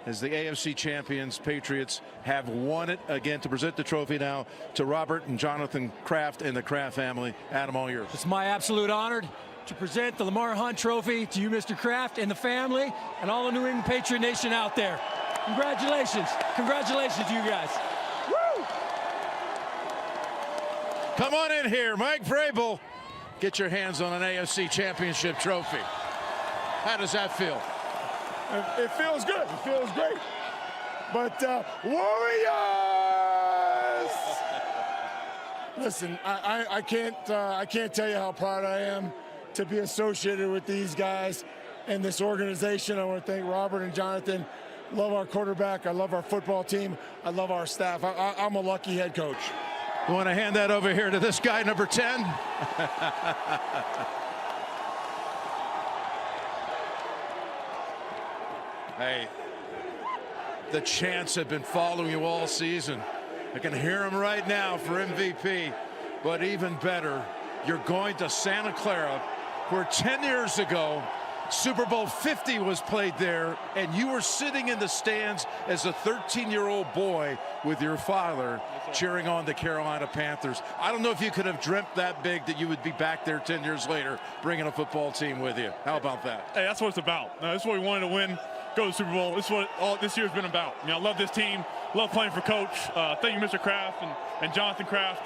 As the AFC champions, Patriots have won it again. To present the trophy now to Robert and Jonathan Kraft and the Kraft family. Adam, all yours. It's my absolute honor to present the Lamar Hunt Trophy to you, Mr. Kraft, and the family, and all the New England Patriot Nation out there. Congratulations. Congratulations to you guys. Woo! Come on in here, Mike Vrabel. Get your hands on an AFC championship trophy. How does that feel? It feels good. It feels great. But Warriors! Listen, I can't tell you how proud I am to be associated with these guys and this organization. I want to thank Robert and Jonathan. Love our quarterback. I love our football team. I love our staff. I'm a lucky head coach. You want to hand that over here to this guy, number 10? Hey, the chants have been following you all season. I can hear them right now for MVP. But even better, you're going to Santa Clara, where 10 years ago, Super Bowl 50 was played there, and you were sitting in the stands as a 13-year-old boy with your father cheering on the Carolina Panthers. I don't know if you could have dreamt that big that you would be back there 10 years later bringing a football team with you. How about that? Hey, that's what it's about. That's what we wanted to win, go to the Super Bowl. This is what all this year's been about. I love this team, love playing for Coach. Thank you, Mr. Kraft and Jonathan Kraft.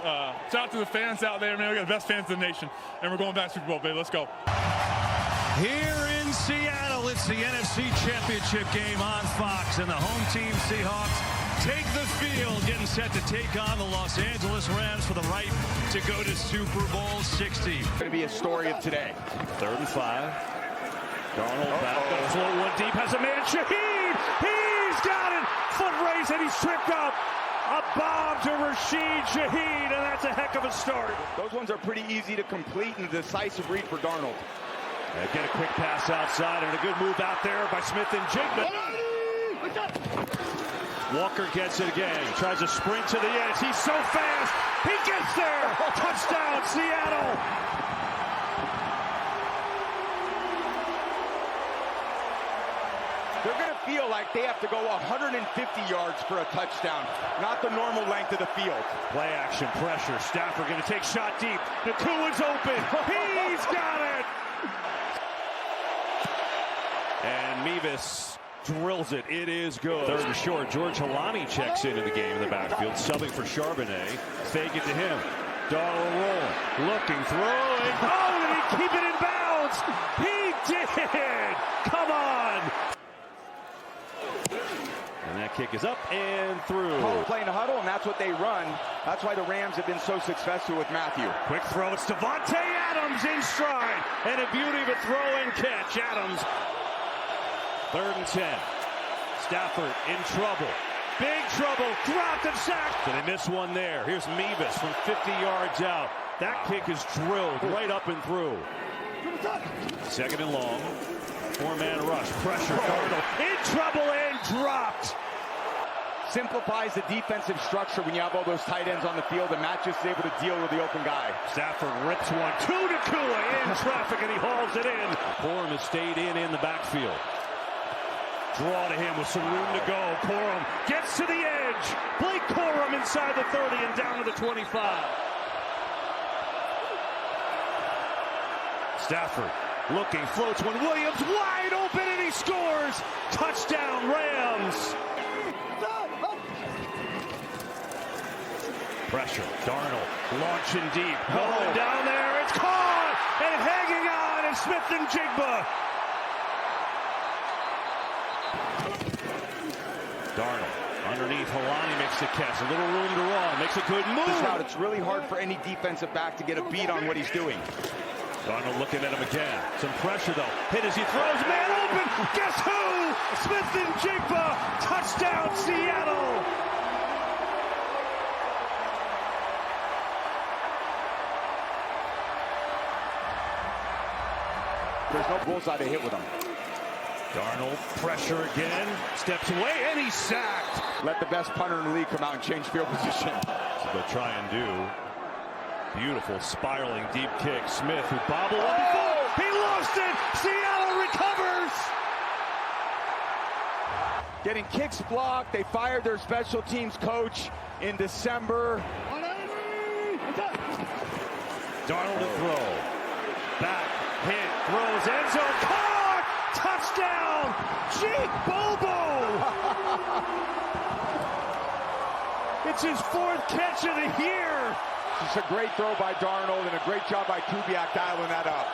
Shout out to the fans out there, man. We got the best fans in the nation, and we're going back to Super Bowl, baby. Let's go. Here in Seattle, it's the NFC Championship game on Fox, and the home team Seahawks take the field, getting set to take on the Los Angeles Rams for the right to go to Super Bowl 60. It's going to be a story of today. 3rd and 5. Darnold back, going to float one deep, has a man, Shaheed! He's got it! Foot race, and he's tripped up. A bomb to Rashid Shaheed, and that's a heck of a start. Those ones are pretty easy to complete and a decisive read for Darnold. They get a quick pass outside and a good move out there by Smith and Jigman. Walker gets it again. He tries to sprint to the edge. He's so fast. He gets there. Touchdown, Seattle. They're going to feel like they have to go 150 yards for a touchdown, not the normal length of the field. Play action, pressure. Stafford going to take shot deep. Nakua's open. He's got it. And Mevis drills it. It is good. 3rd and short. George Halani checks into the game in the backfield, subbing for Charbonnet. Fake it to him. Darnold roll. Looking, throwing. Oh, did he keep it in bounds? He did! Come on! And that kick is up and through. Playing a huddle, and that's what they run. That's why the Rams have been so successful with Matthew. Quick throw, it's Davante Adams in stride. And a beauty of a throw and catch. Adams. 3rd and 10. Stafford in trouble. Big trouble. Dropped and sacked. So they miss one there. Here's Mevis from 50 yards out. That kick is drilled right up and through. 2nd and long. 4-man rush. Pressure. Darnold in trouble and dropped. Simplifies the defensive structure when you have all those tight ends on the field, and Matt just is able to deal with the open guy. Stafford rips one. To Nakua in traffic, and he hauls it in. Corum has stayed in the backfield. Draw to him with some room to go. Corum gets to the edge. Blake Corum inside the 30 and down to the 25. Stafford looking, floats one. Williams wide open, and he scores. Touchdown, Rams. Pressure. Darnold launching deep. Going down there. It's caught. And hanging on is Smith-Njigba. Darnold underneath. Helani makes the catch. A little room to run. Makes a good move. It's really hard for any defensive back to get a beat on what he's doing. Darnold looking at him again. Some pressure, though. Hit as he throws. Man open. Guess who? Smith-Njigba. Touchdown, Seattle. There's no bullseye to hit with him. Darnold, pressure again. Steps away, and he's sacked. Let the best punter in the league come out and change field position. So they'll try and do. Beautiful spiraling deep kick. Smith, who bobbled up before. He lost it. Seattle recovers. Getting kicks blocked. They fired their special teams coach in December. Darnold to throw. Back, hit, throws, end zone, caught! Touchdown! Jake Bobo! It's his 4th catch of the year. It's a great throw by Darnold and a great job by Kubiak dialing that up.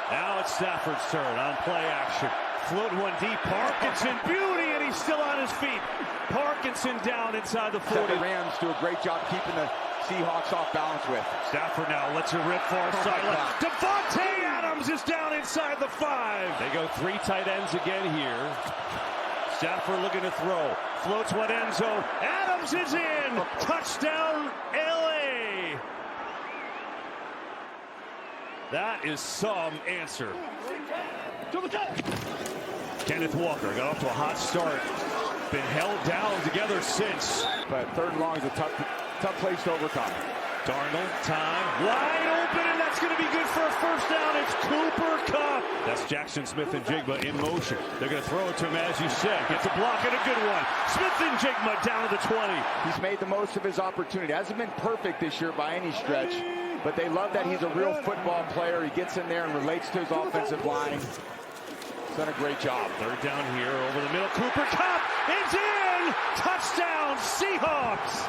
Now it's Stafford's turn on play action. Float one deep. Parkinson, beauty, and he's still on his feet. Parkinson down inside the 40. The Rams do a great job keeping the Seahawks off balance with. Stafford now lets her rip far sideline. Davante Adams is down inside the 5. They go 3 tight ends again here. Stafford looking to throw. Floats one end zone. Adams is in. Touchdown, LA. That is some answer. Kenneth Walker got off to a hot start. Been held down together since. But 3rd and long is a tough place to overcome. Darnold, time, wide open, and that's going to be good for a 1st down. It's Cooper Kupp. That's Jackson Smith-Njigba in motion. They're going to throw it to him, as you said. Gets a block and a good one. Smith-Njigba down to the 20. He's made the most of his opportunity. Hasn't been perfect this year by any stretch, but they love that he's a real football player. He gets in there and relates to his offensive line. He's done a great job. 3rd down here over the middle. Cooper Kupp is in. Touchdown, Seahawks.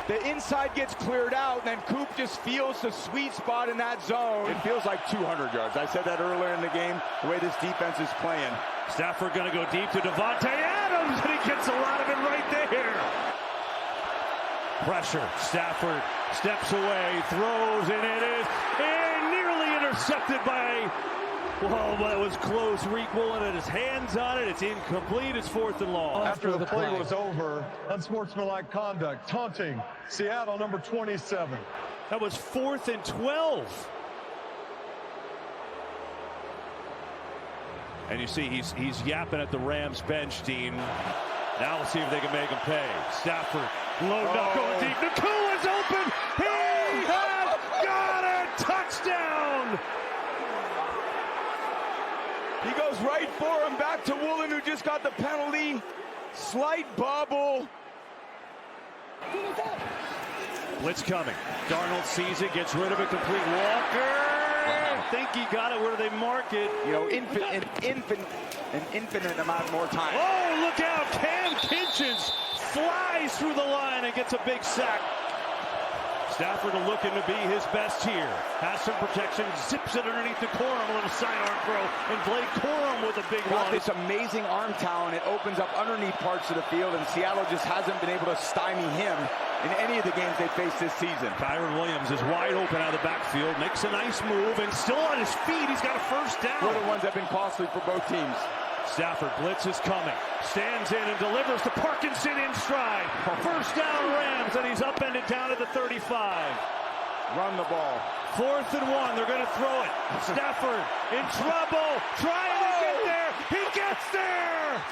The inside gets cleared out, and then Coop just feels the sweet spot in that zone. It feels like 200 yards. I said that earlier in the game, the way this defense is playing. Stafford going to go deep to Davante Adams, and he gets a lot of it right there. Pressure. Stafford steps away, throws, and it is nearly intercepted by... Well, that was close. Reek Woolen had his hands on it. It's incomplete. It's 4th and long. After the play was over, unsportsmanlike conduct, taunting, Seattle number 27. That was 4th and 12. And you see he's yapping at the Rams bench, Dean. Now we'll see if they can make him pay. Stafford, low up, going deep. Nakua's open. He has got it. Touchdown. He goes right for him, back to Woolen, who just got the penalty. Slight bobble. Blitz coming. Darnold sees it, gets rid of it, complete. Walker. I think he got it. Where do they mark it? You know, an infinite amount more time. Oh, look out. Cam Kinchins flies through the line and gets a big sack. Stafford looking to be his best here. Has some protection, zips it underneath the Corum, a little sidearm throw, and Blake Corum with a big one. This amazing arm talent, it opens up underneath parts of the field, and Seattle just hasn't been able to stymie him in any of the games they faced this season. Kyron Williams is wide open out of the backfield, makes a nice move, and still on his feet. He's got a first down. Little ones have been costly for both teams. Stafford, blitz is coming. Stands in and delivers to Parkinson in stride. First down Rams, and he's upended down at the 35. Run the ball. 4th and 1, they're going to throw it. Stafford in trouble, trying to get there. He gets there!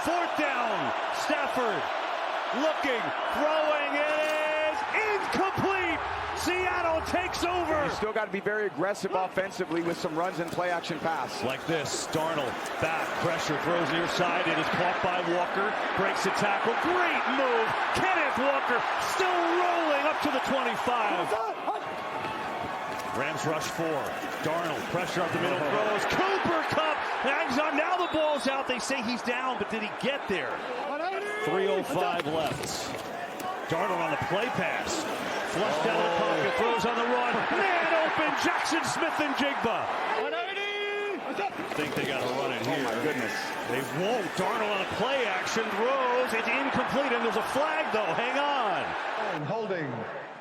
4th down, Stafford looking, throwing, it is incomplete! Seattle takes over. You still got to be very aggressive offensively with some runs and play action pass. Like this, Darnold back, pressure, throws near side. It is caught by Walker, breaks a tackle. Great move. Kenneth Walker still rolling up to the 25. Rams rush 4. Darnold, pressure up the middle, throws. Cooper Kupp hangs on. Now the ball's out. They say he's down, but did he get there? 3:05 left. Darnold on the play pass. Flushed out of the pocket, throws on the run. Man open, Jackson Smith and Jigba. I think they got to run it here. Oh my goodness. They won't. Darnold on a play action, throws. It's incomplete, and there's a flag, though. Hang on. Holding.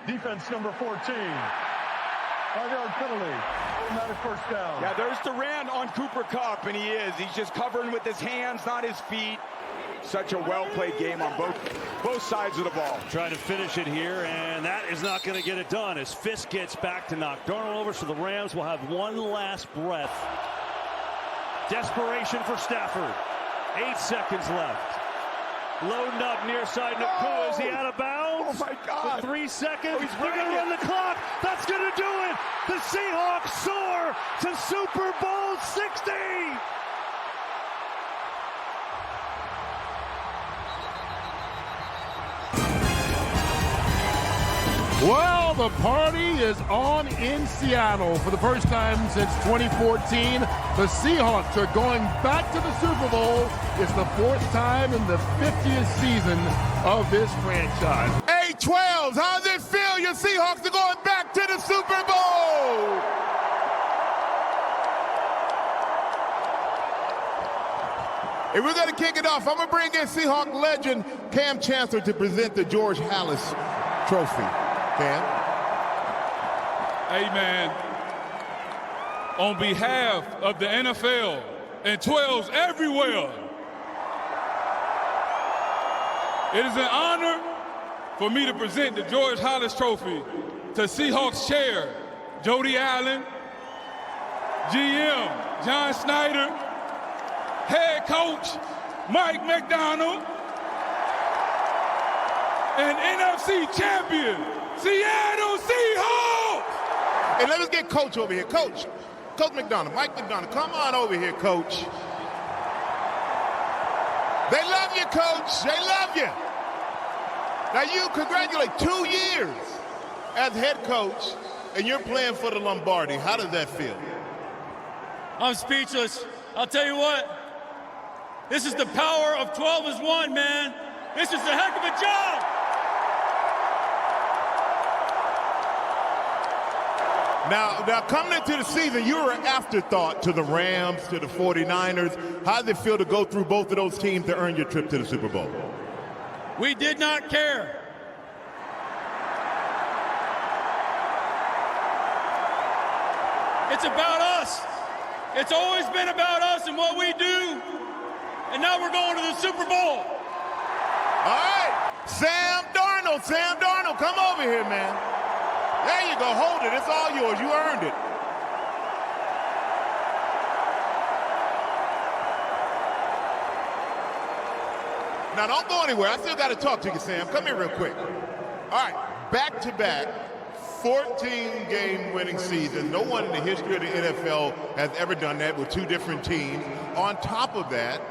Defense number 14. 5-yard penalty. Automatic first down. Yeah, there's Durant on Cooper Kupp, and he is. He's just covering with his hands, not his feet. Such a well-played game on both sides of the ball. Trying to finish it here, and that is not going to get it done as Fisk gets back to knock Darnold over, so the Rams will have one last breath. Desperation for Stafford. 8 seconds left. Loading up near side. Nakua, is he out of bounds? Oh, my God. With 3 seconds. He's They're going to run the clock. That's going to do it. The Seahawks soar to Super Bowl 60. Well, the party is on in Seattle for the first time since 2014. The Seahawks are going back to the Super Bowl. It's the 4th time in the 50th season of this franchise. Hey, 12s, how does it feel? Your Seahawks are going back to the Super Bowl. And we're going to kick it off. I'm going to bring in Seahawk legend Cam Chancellor to present the George Halas Trophy. Cam? Hey, man, on behalf of the NFL and 12s everywhere, it is an honor for me to present the George Halas Trophy to Seahawks chair Jody Allen, GM John Snyder, head coach Mike McDonald, and NFC champion Seattle Seahawks! Hey, let us get Coach over here. Coach McDonald, Mike McDonald, come on over here, Coach. They love you, Coach. They love you. Now you congratulate 2 years as head coach, and you're playing for the Lombardi. How does that feel? I'm speechless. I'll tell you what. This is the power of 12 as one, man. This is a heck of a job. Now coming into the season, you were an afterthought to the Rams, to the 49ers. How did it feel to go through both of those teams to earn your trip to the Super Bowl? We did not care. It's about us. It's always been about us and what we do. And now we're going to the Super Bowl. All right, Sam Darnold, come over here, man. There you go, hold it, it's all yours, you earned it. Now don't go anywhere, I still got to talk to you, Sam. Come here real quick. All right, back-to-back 14-game winning season. No one in the history of the NFL has ever done that with 2 different teams. On top of that,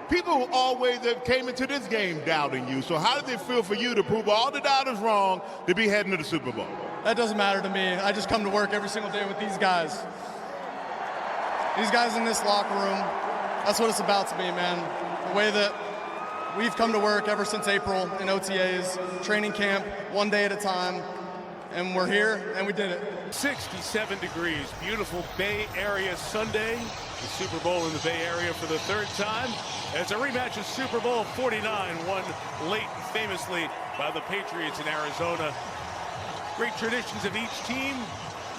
people always have came into this game doubting you. So how does it feel for you to prove all the doubters wrong to be heading to the Super Bowl? That doesn't matter to me. I just come to work every single day with these guys. These guys in this locker room, that's what it's about to me, man. The way that we've come to work ever since April in OTAs, training camp, one day at a time, and we're here, and we did it. 67 degrees, beautiful Bay Area Sunday. The Super Bowl in the Bay Area for the third time. It's a rematch of Super Bowl 49, won late and famously by the Patriots in Arizona. Great traditions of each team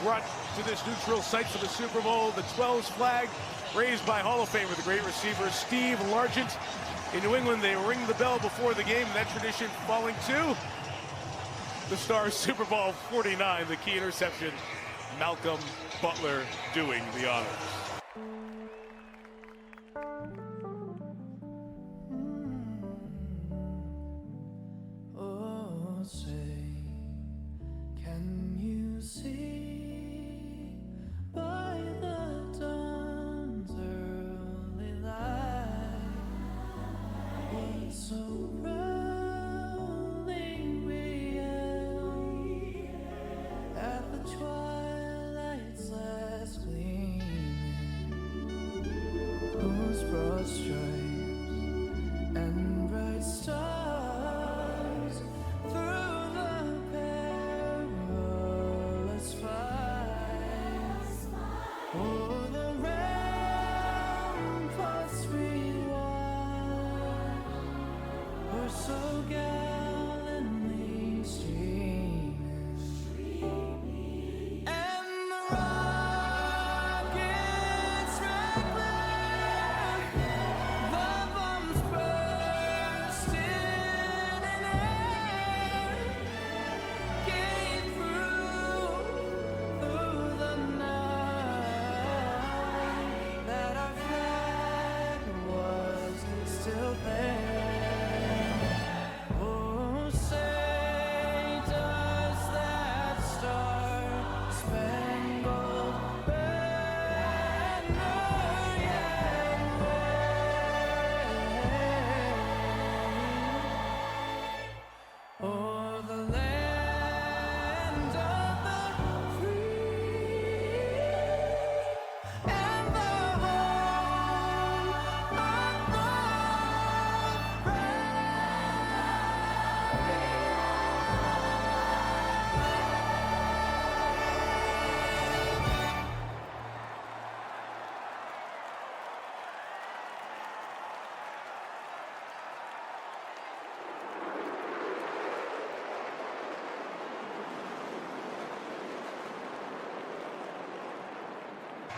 brought to this neutral site for the Super Bowl. The 12's flag raised by Hall of Famer, the great receiver Steve Largent. In New England, they ring the bell before the game, and that tradition falling to the star of Super Bowl 49, the key interception, Malcolm Butler doing the honors. Oh, say, can you see by the dawn's early light what so proudly we hailed at the twilight's last gleaming, whose broad stripes and bright stars through the perilous fight, o'er the ramparts we watched were so gallantly streaming, and the rockets reckless, the bombs bursting in air, came through the night, that our flag was still there. Oh, say does that star-spangled banner yet wave o'er the land of the free and the home of the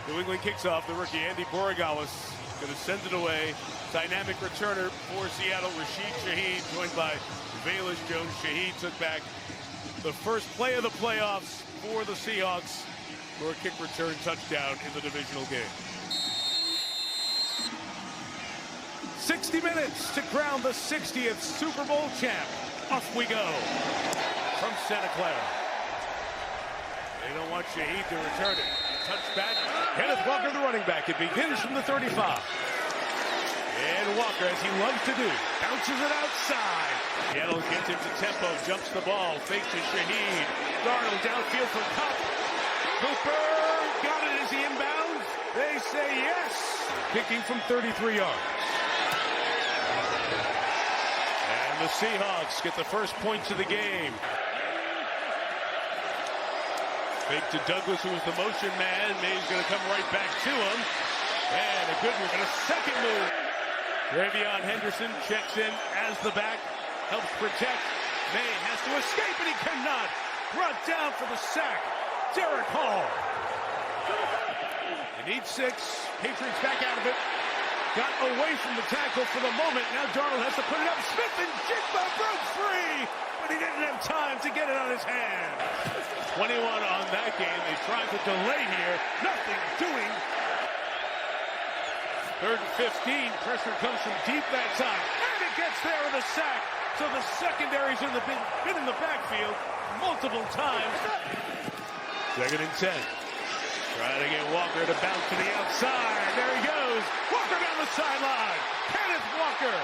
New England kicks off. The rookie Andy Borregales going to send it away. Dynamic returner for Seattle, Rashid Shaheed, joined by Velus Jones. Shaheed took back the first play of the playoffs for the Seahawks for a kick return touchdown in the divisional game. 60 minutes to crown the 60th Super Bowl champ. Off we go from Santa Clara. They don't want Shaheed to return it. Touchback. Kenneth Walker, the running back. It begins from the 35. And Walker, as he loves to do, bounces it outside. Seattle gets into tempo, jumps the ball, fakes to Shaheed. Darnold downfield for Cup. Cooper got it as he inbounds. They say yes. Kicking from 33 yards. And the Seahawks get the first points of the game. Fake to Douglas, who was the motion man. May's going to come right back to him. And a good move and a second move. Ravion Henderson checks in as the back. Helps protect. May has to escape, and he cannot. Brought down for the sack. Derek Hall. They need 6. Patriots back out of it. Got away from the tackle for the moment. Now Darnold has to put it up. Smith and Jigba broke free, but he didn't have time to get it on his hand. 21 on that game. They tried to delay here. Nothing doing. 3rd and 15. Pressure comes from deep that time. And it gets there with a sack. So the secondary's been in the backfield multiple times. 2nd and 10. Trying to get Walker to bounce to the outside. There he goes. Walker down the sideline. Kenneth Walker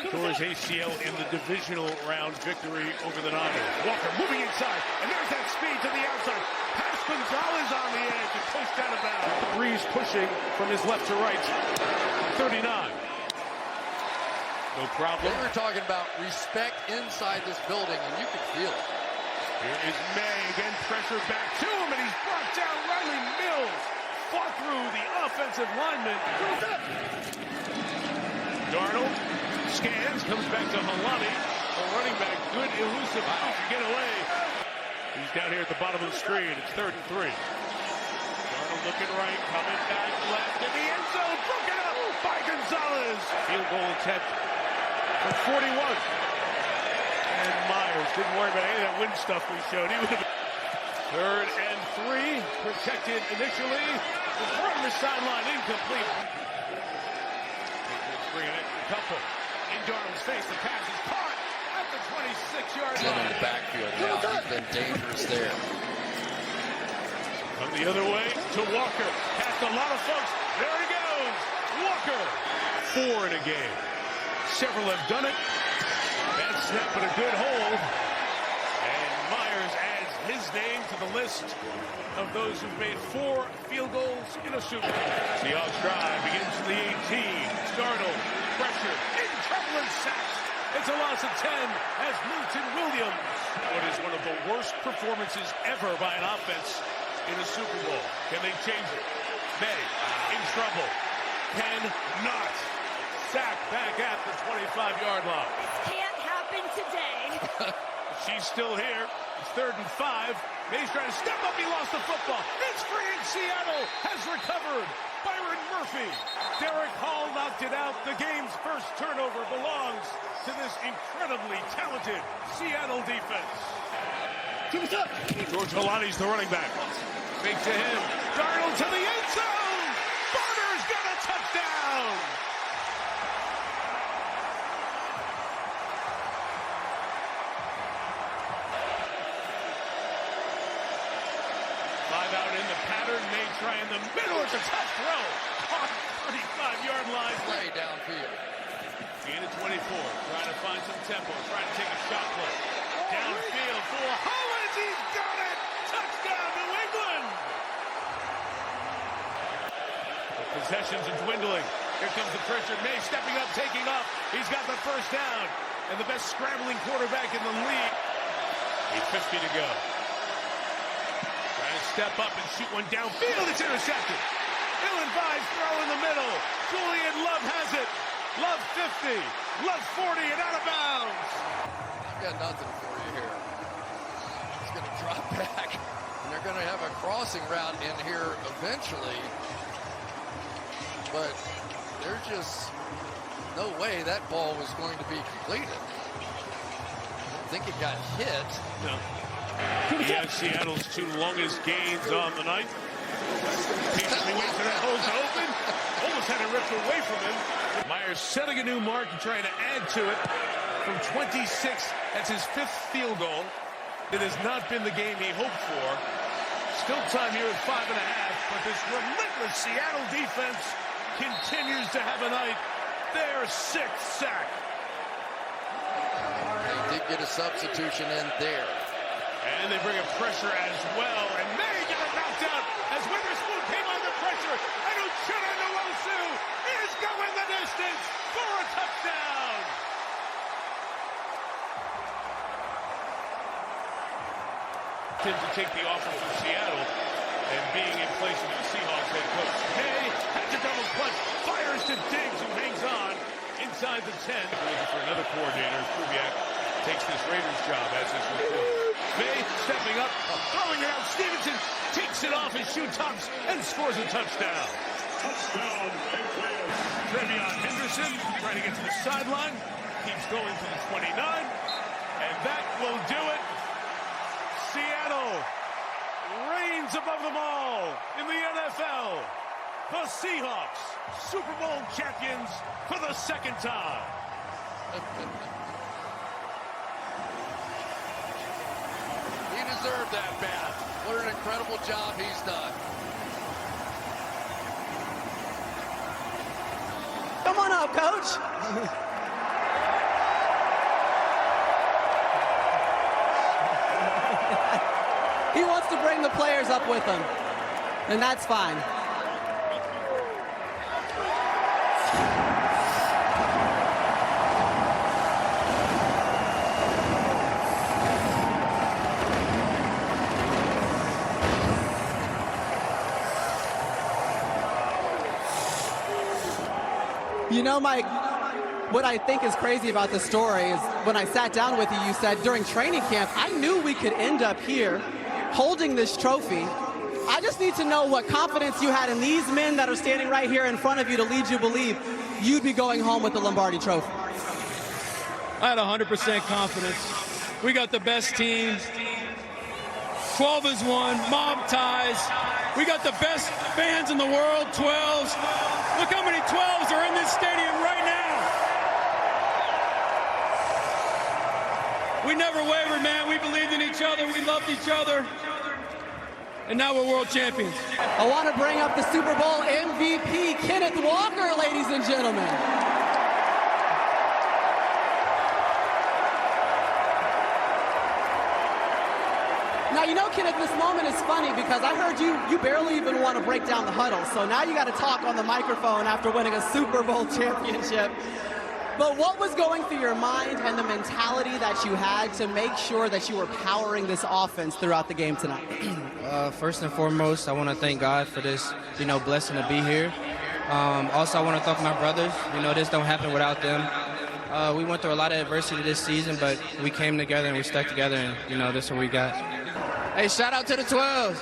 tore his ACL in the divisional round victory over the Niners. Walker moving inside, and there's that speed to the outside. Pass Gonzalez on the edge and pushed out of bounds. Breeze pushing from his left to right. 39. No problem. They were talking about respect inside this building, and you could feel it. Here is May, again pressure back to him, and he's brought down. Riley Mills fought through the offensive lineman. Darnold scans, comes back to Halani, a running back, good elusive to get away. He's down here at the bottom of the screen. It's 3rd and 3. Darnold looking right, coming back left in the end zone, broken up by Gonzalez. Field goal attempt from 41. And Myers didn't worry about any of that wind stuff we showed. He would have 3rd and 3, protected initially. The front of the sideline, incomplete. Patriots bring an extra couple. In Darnold's face, the pass is caught at the 26-yard line. In the backfield now, he's been dangerous there. From the other way to Walker. Past a lot of folks. There he goes. Walker. 4 in a game. Several have done it. Bad snap, but a good hold. And Myers adds his name to the list of those who've made 4 field goals in a Super Bowl. Seahawks drive begins to the 18. Darnold, pressure, in trouble and sacks. It's a loss of 10 as Milton Williams. What is one of the worst performances ever by an offense in a Super Bowl. Can they change it? May in trouble. Cannot. Sack back at the 25-yard line. Can't happen today. She's still here. It's 3rd and 5. May's trying to step up. He lost the football. It's free in Seattle. Has recovered. Byron Murphy. Derek Hall knocked it out. The game's first turnover belongs to this incredibly talented Seattle defense. George Halani's the running back. Fake to him. Darnold to the end zone. Barner's got a touchdown. Out in the pattern, May try in the middle. It's a tough throw. Caught 35-yard line. Play downfield. Gain of 24. Trying to find some tempo. Trying to take a shot play. Downfield for Hollins. He's got it. Touchdown, New England. The possessions are dwindling. Here comes the pressure. May stepping up, taking off. He's got the first down. And the best scrambling quarterback in the league. 8:50 to go. Step up and shoot one downfield. It's intercepted. Dylan Vines throw in the middle. Julian Love has it. Love 50. Love 40 and out of bounds. I've got nothing for you here. He's going to drop back. And they're going to have a crossing route in here eventually. But there's just no way that ball was going to be completed. I don't think it got hit. No. He has Seattle's 2 longest gains on the night. Patiently waits for that hole to open. Almost had it ripped away from him. Myers setting a new mark and trying to add to it from 26. That's his 5th field goal. It has not been the game he hoped for. Still time here at 5.5, but this relentless Seattle defense continues to have a night. Their 6th sack. They did get a substitution in there. And they bring a pressure as well. And May got it knocked out as Witherspoon came under pressure. And Uchenna Nwosu is going the distance for a touchdown. To take the offer from Seattle and being in place of the Seahawks head coach. May has a double clutch, fires to Diggs, who hangs on inside the 10. Looking for another coordinator. Kubiak takes this Raiders job as his recruit. May stepping up, throwing it out. Stevenson takes it off his shoe tops and scores a touchdown. Trevion Henderson trying to get to the sideline. Keeps going to the 29. And that will do it. Seattle reigns above them all in the NFL. The Seahawks, Super Bowl champions for the 2nd time. Deserved that bad. What an incredible job he's done. Come on up, coach. He wants to bring the players up with him, and that's fine. You know, Mike, what I think is crazy about this story is when I sat down with you, you said during training camp, I knew we could end up here holding this trophy. I just need to know what confidence you had in these men that are standing right here in front of you to lead you believe you'd be going home with the Lombardi Trophy. I had 100% confidence. We got the best team. 12 is one, mob ties. We got the best fans in the world, 12s. Look how many 12s are in this stadium right now. We never wavered, man. We believed in each other. We loved each other. And now we're world champions. I want to bring up the Super Bowl MVP, Kenneth Walker, ladies and gentlemen. Now, you know, Kenneth, this moment is funny because I heard you barely even want to break down the huddle. So now you got to talk on the microphone after winning a Super Bowl championship. But what was going through your mind and the mentality that you had to make sure that you were powering this offense throughout the game tonight? First and foremost, I want to thank God for this, blessing to be here. Also, I want to thank my brothers. This don't happen without them. We went through a lot of adversity this season, but we came together and we stuck together, and, this is what we got. Hey, shout out to the 12s.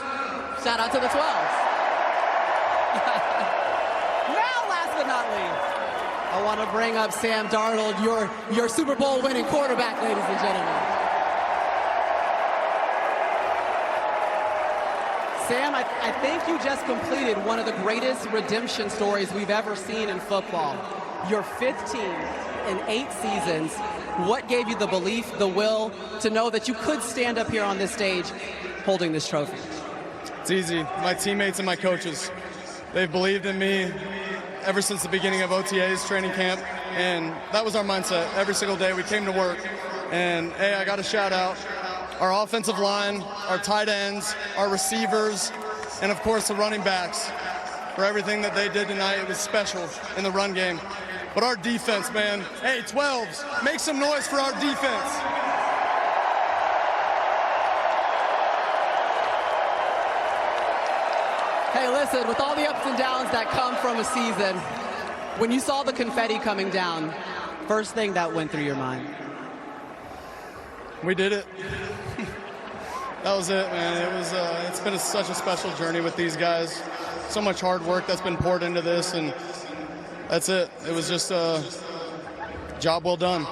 Shout out to the 12s. Now, last but not least, I want to bring up Sam Darnold, your Super Bowl winning quarterback, ladies and gentlemen. Sam, I think you just completed one of the greatest redemption stories we've ever seen in football. Your 5th team in 8 seasons. What gave you the belief, the will to know that you could stand up here on this stage holding this trophy? It's easy. My teammates and my coaches. They've believed in me ever since the beginning of OTA's training camp, and that was our mindset. Every single day we came to work, and hey, I got to shout out our offensive line, our tight ends, our receivers, and of course the running backs for everything that they did tonight. It was special in the run game. But our defense, man, hey, 12s, make some noise for our defense. Hey, listen, with all the ups and downs that come from a season, when you saw the confetti coming down, first thing that went through your mind? We did it. That was it, man. It's been such a special journey with these guys. So much hard work that's been poured into this, and that's it. It was just a job well done.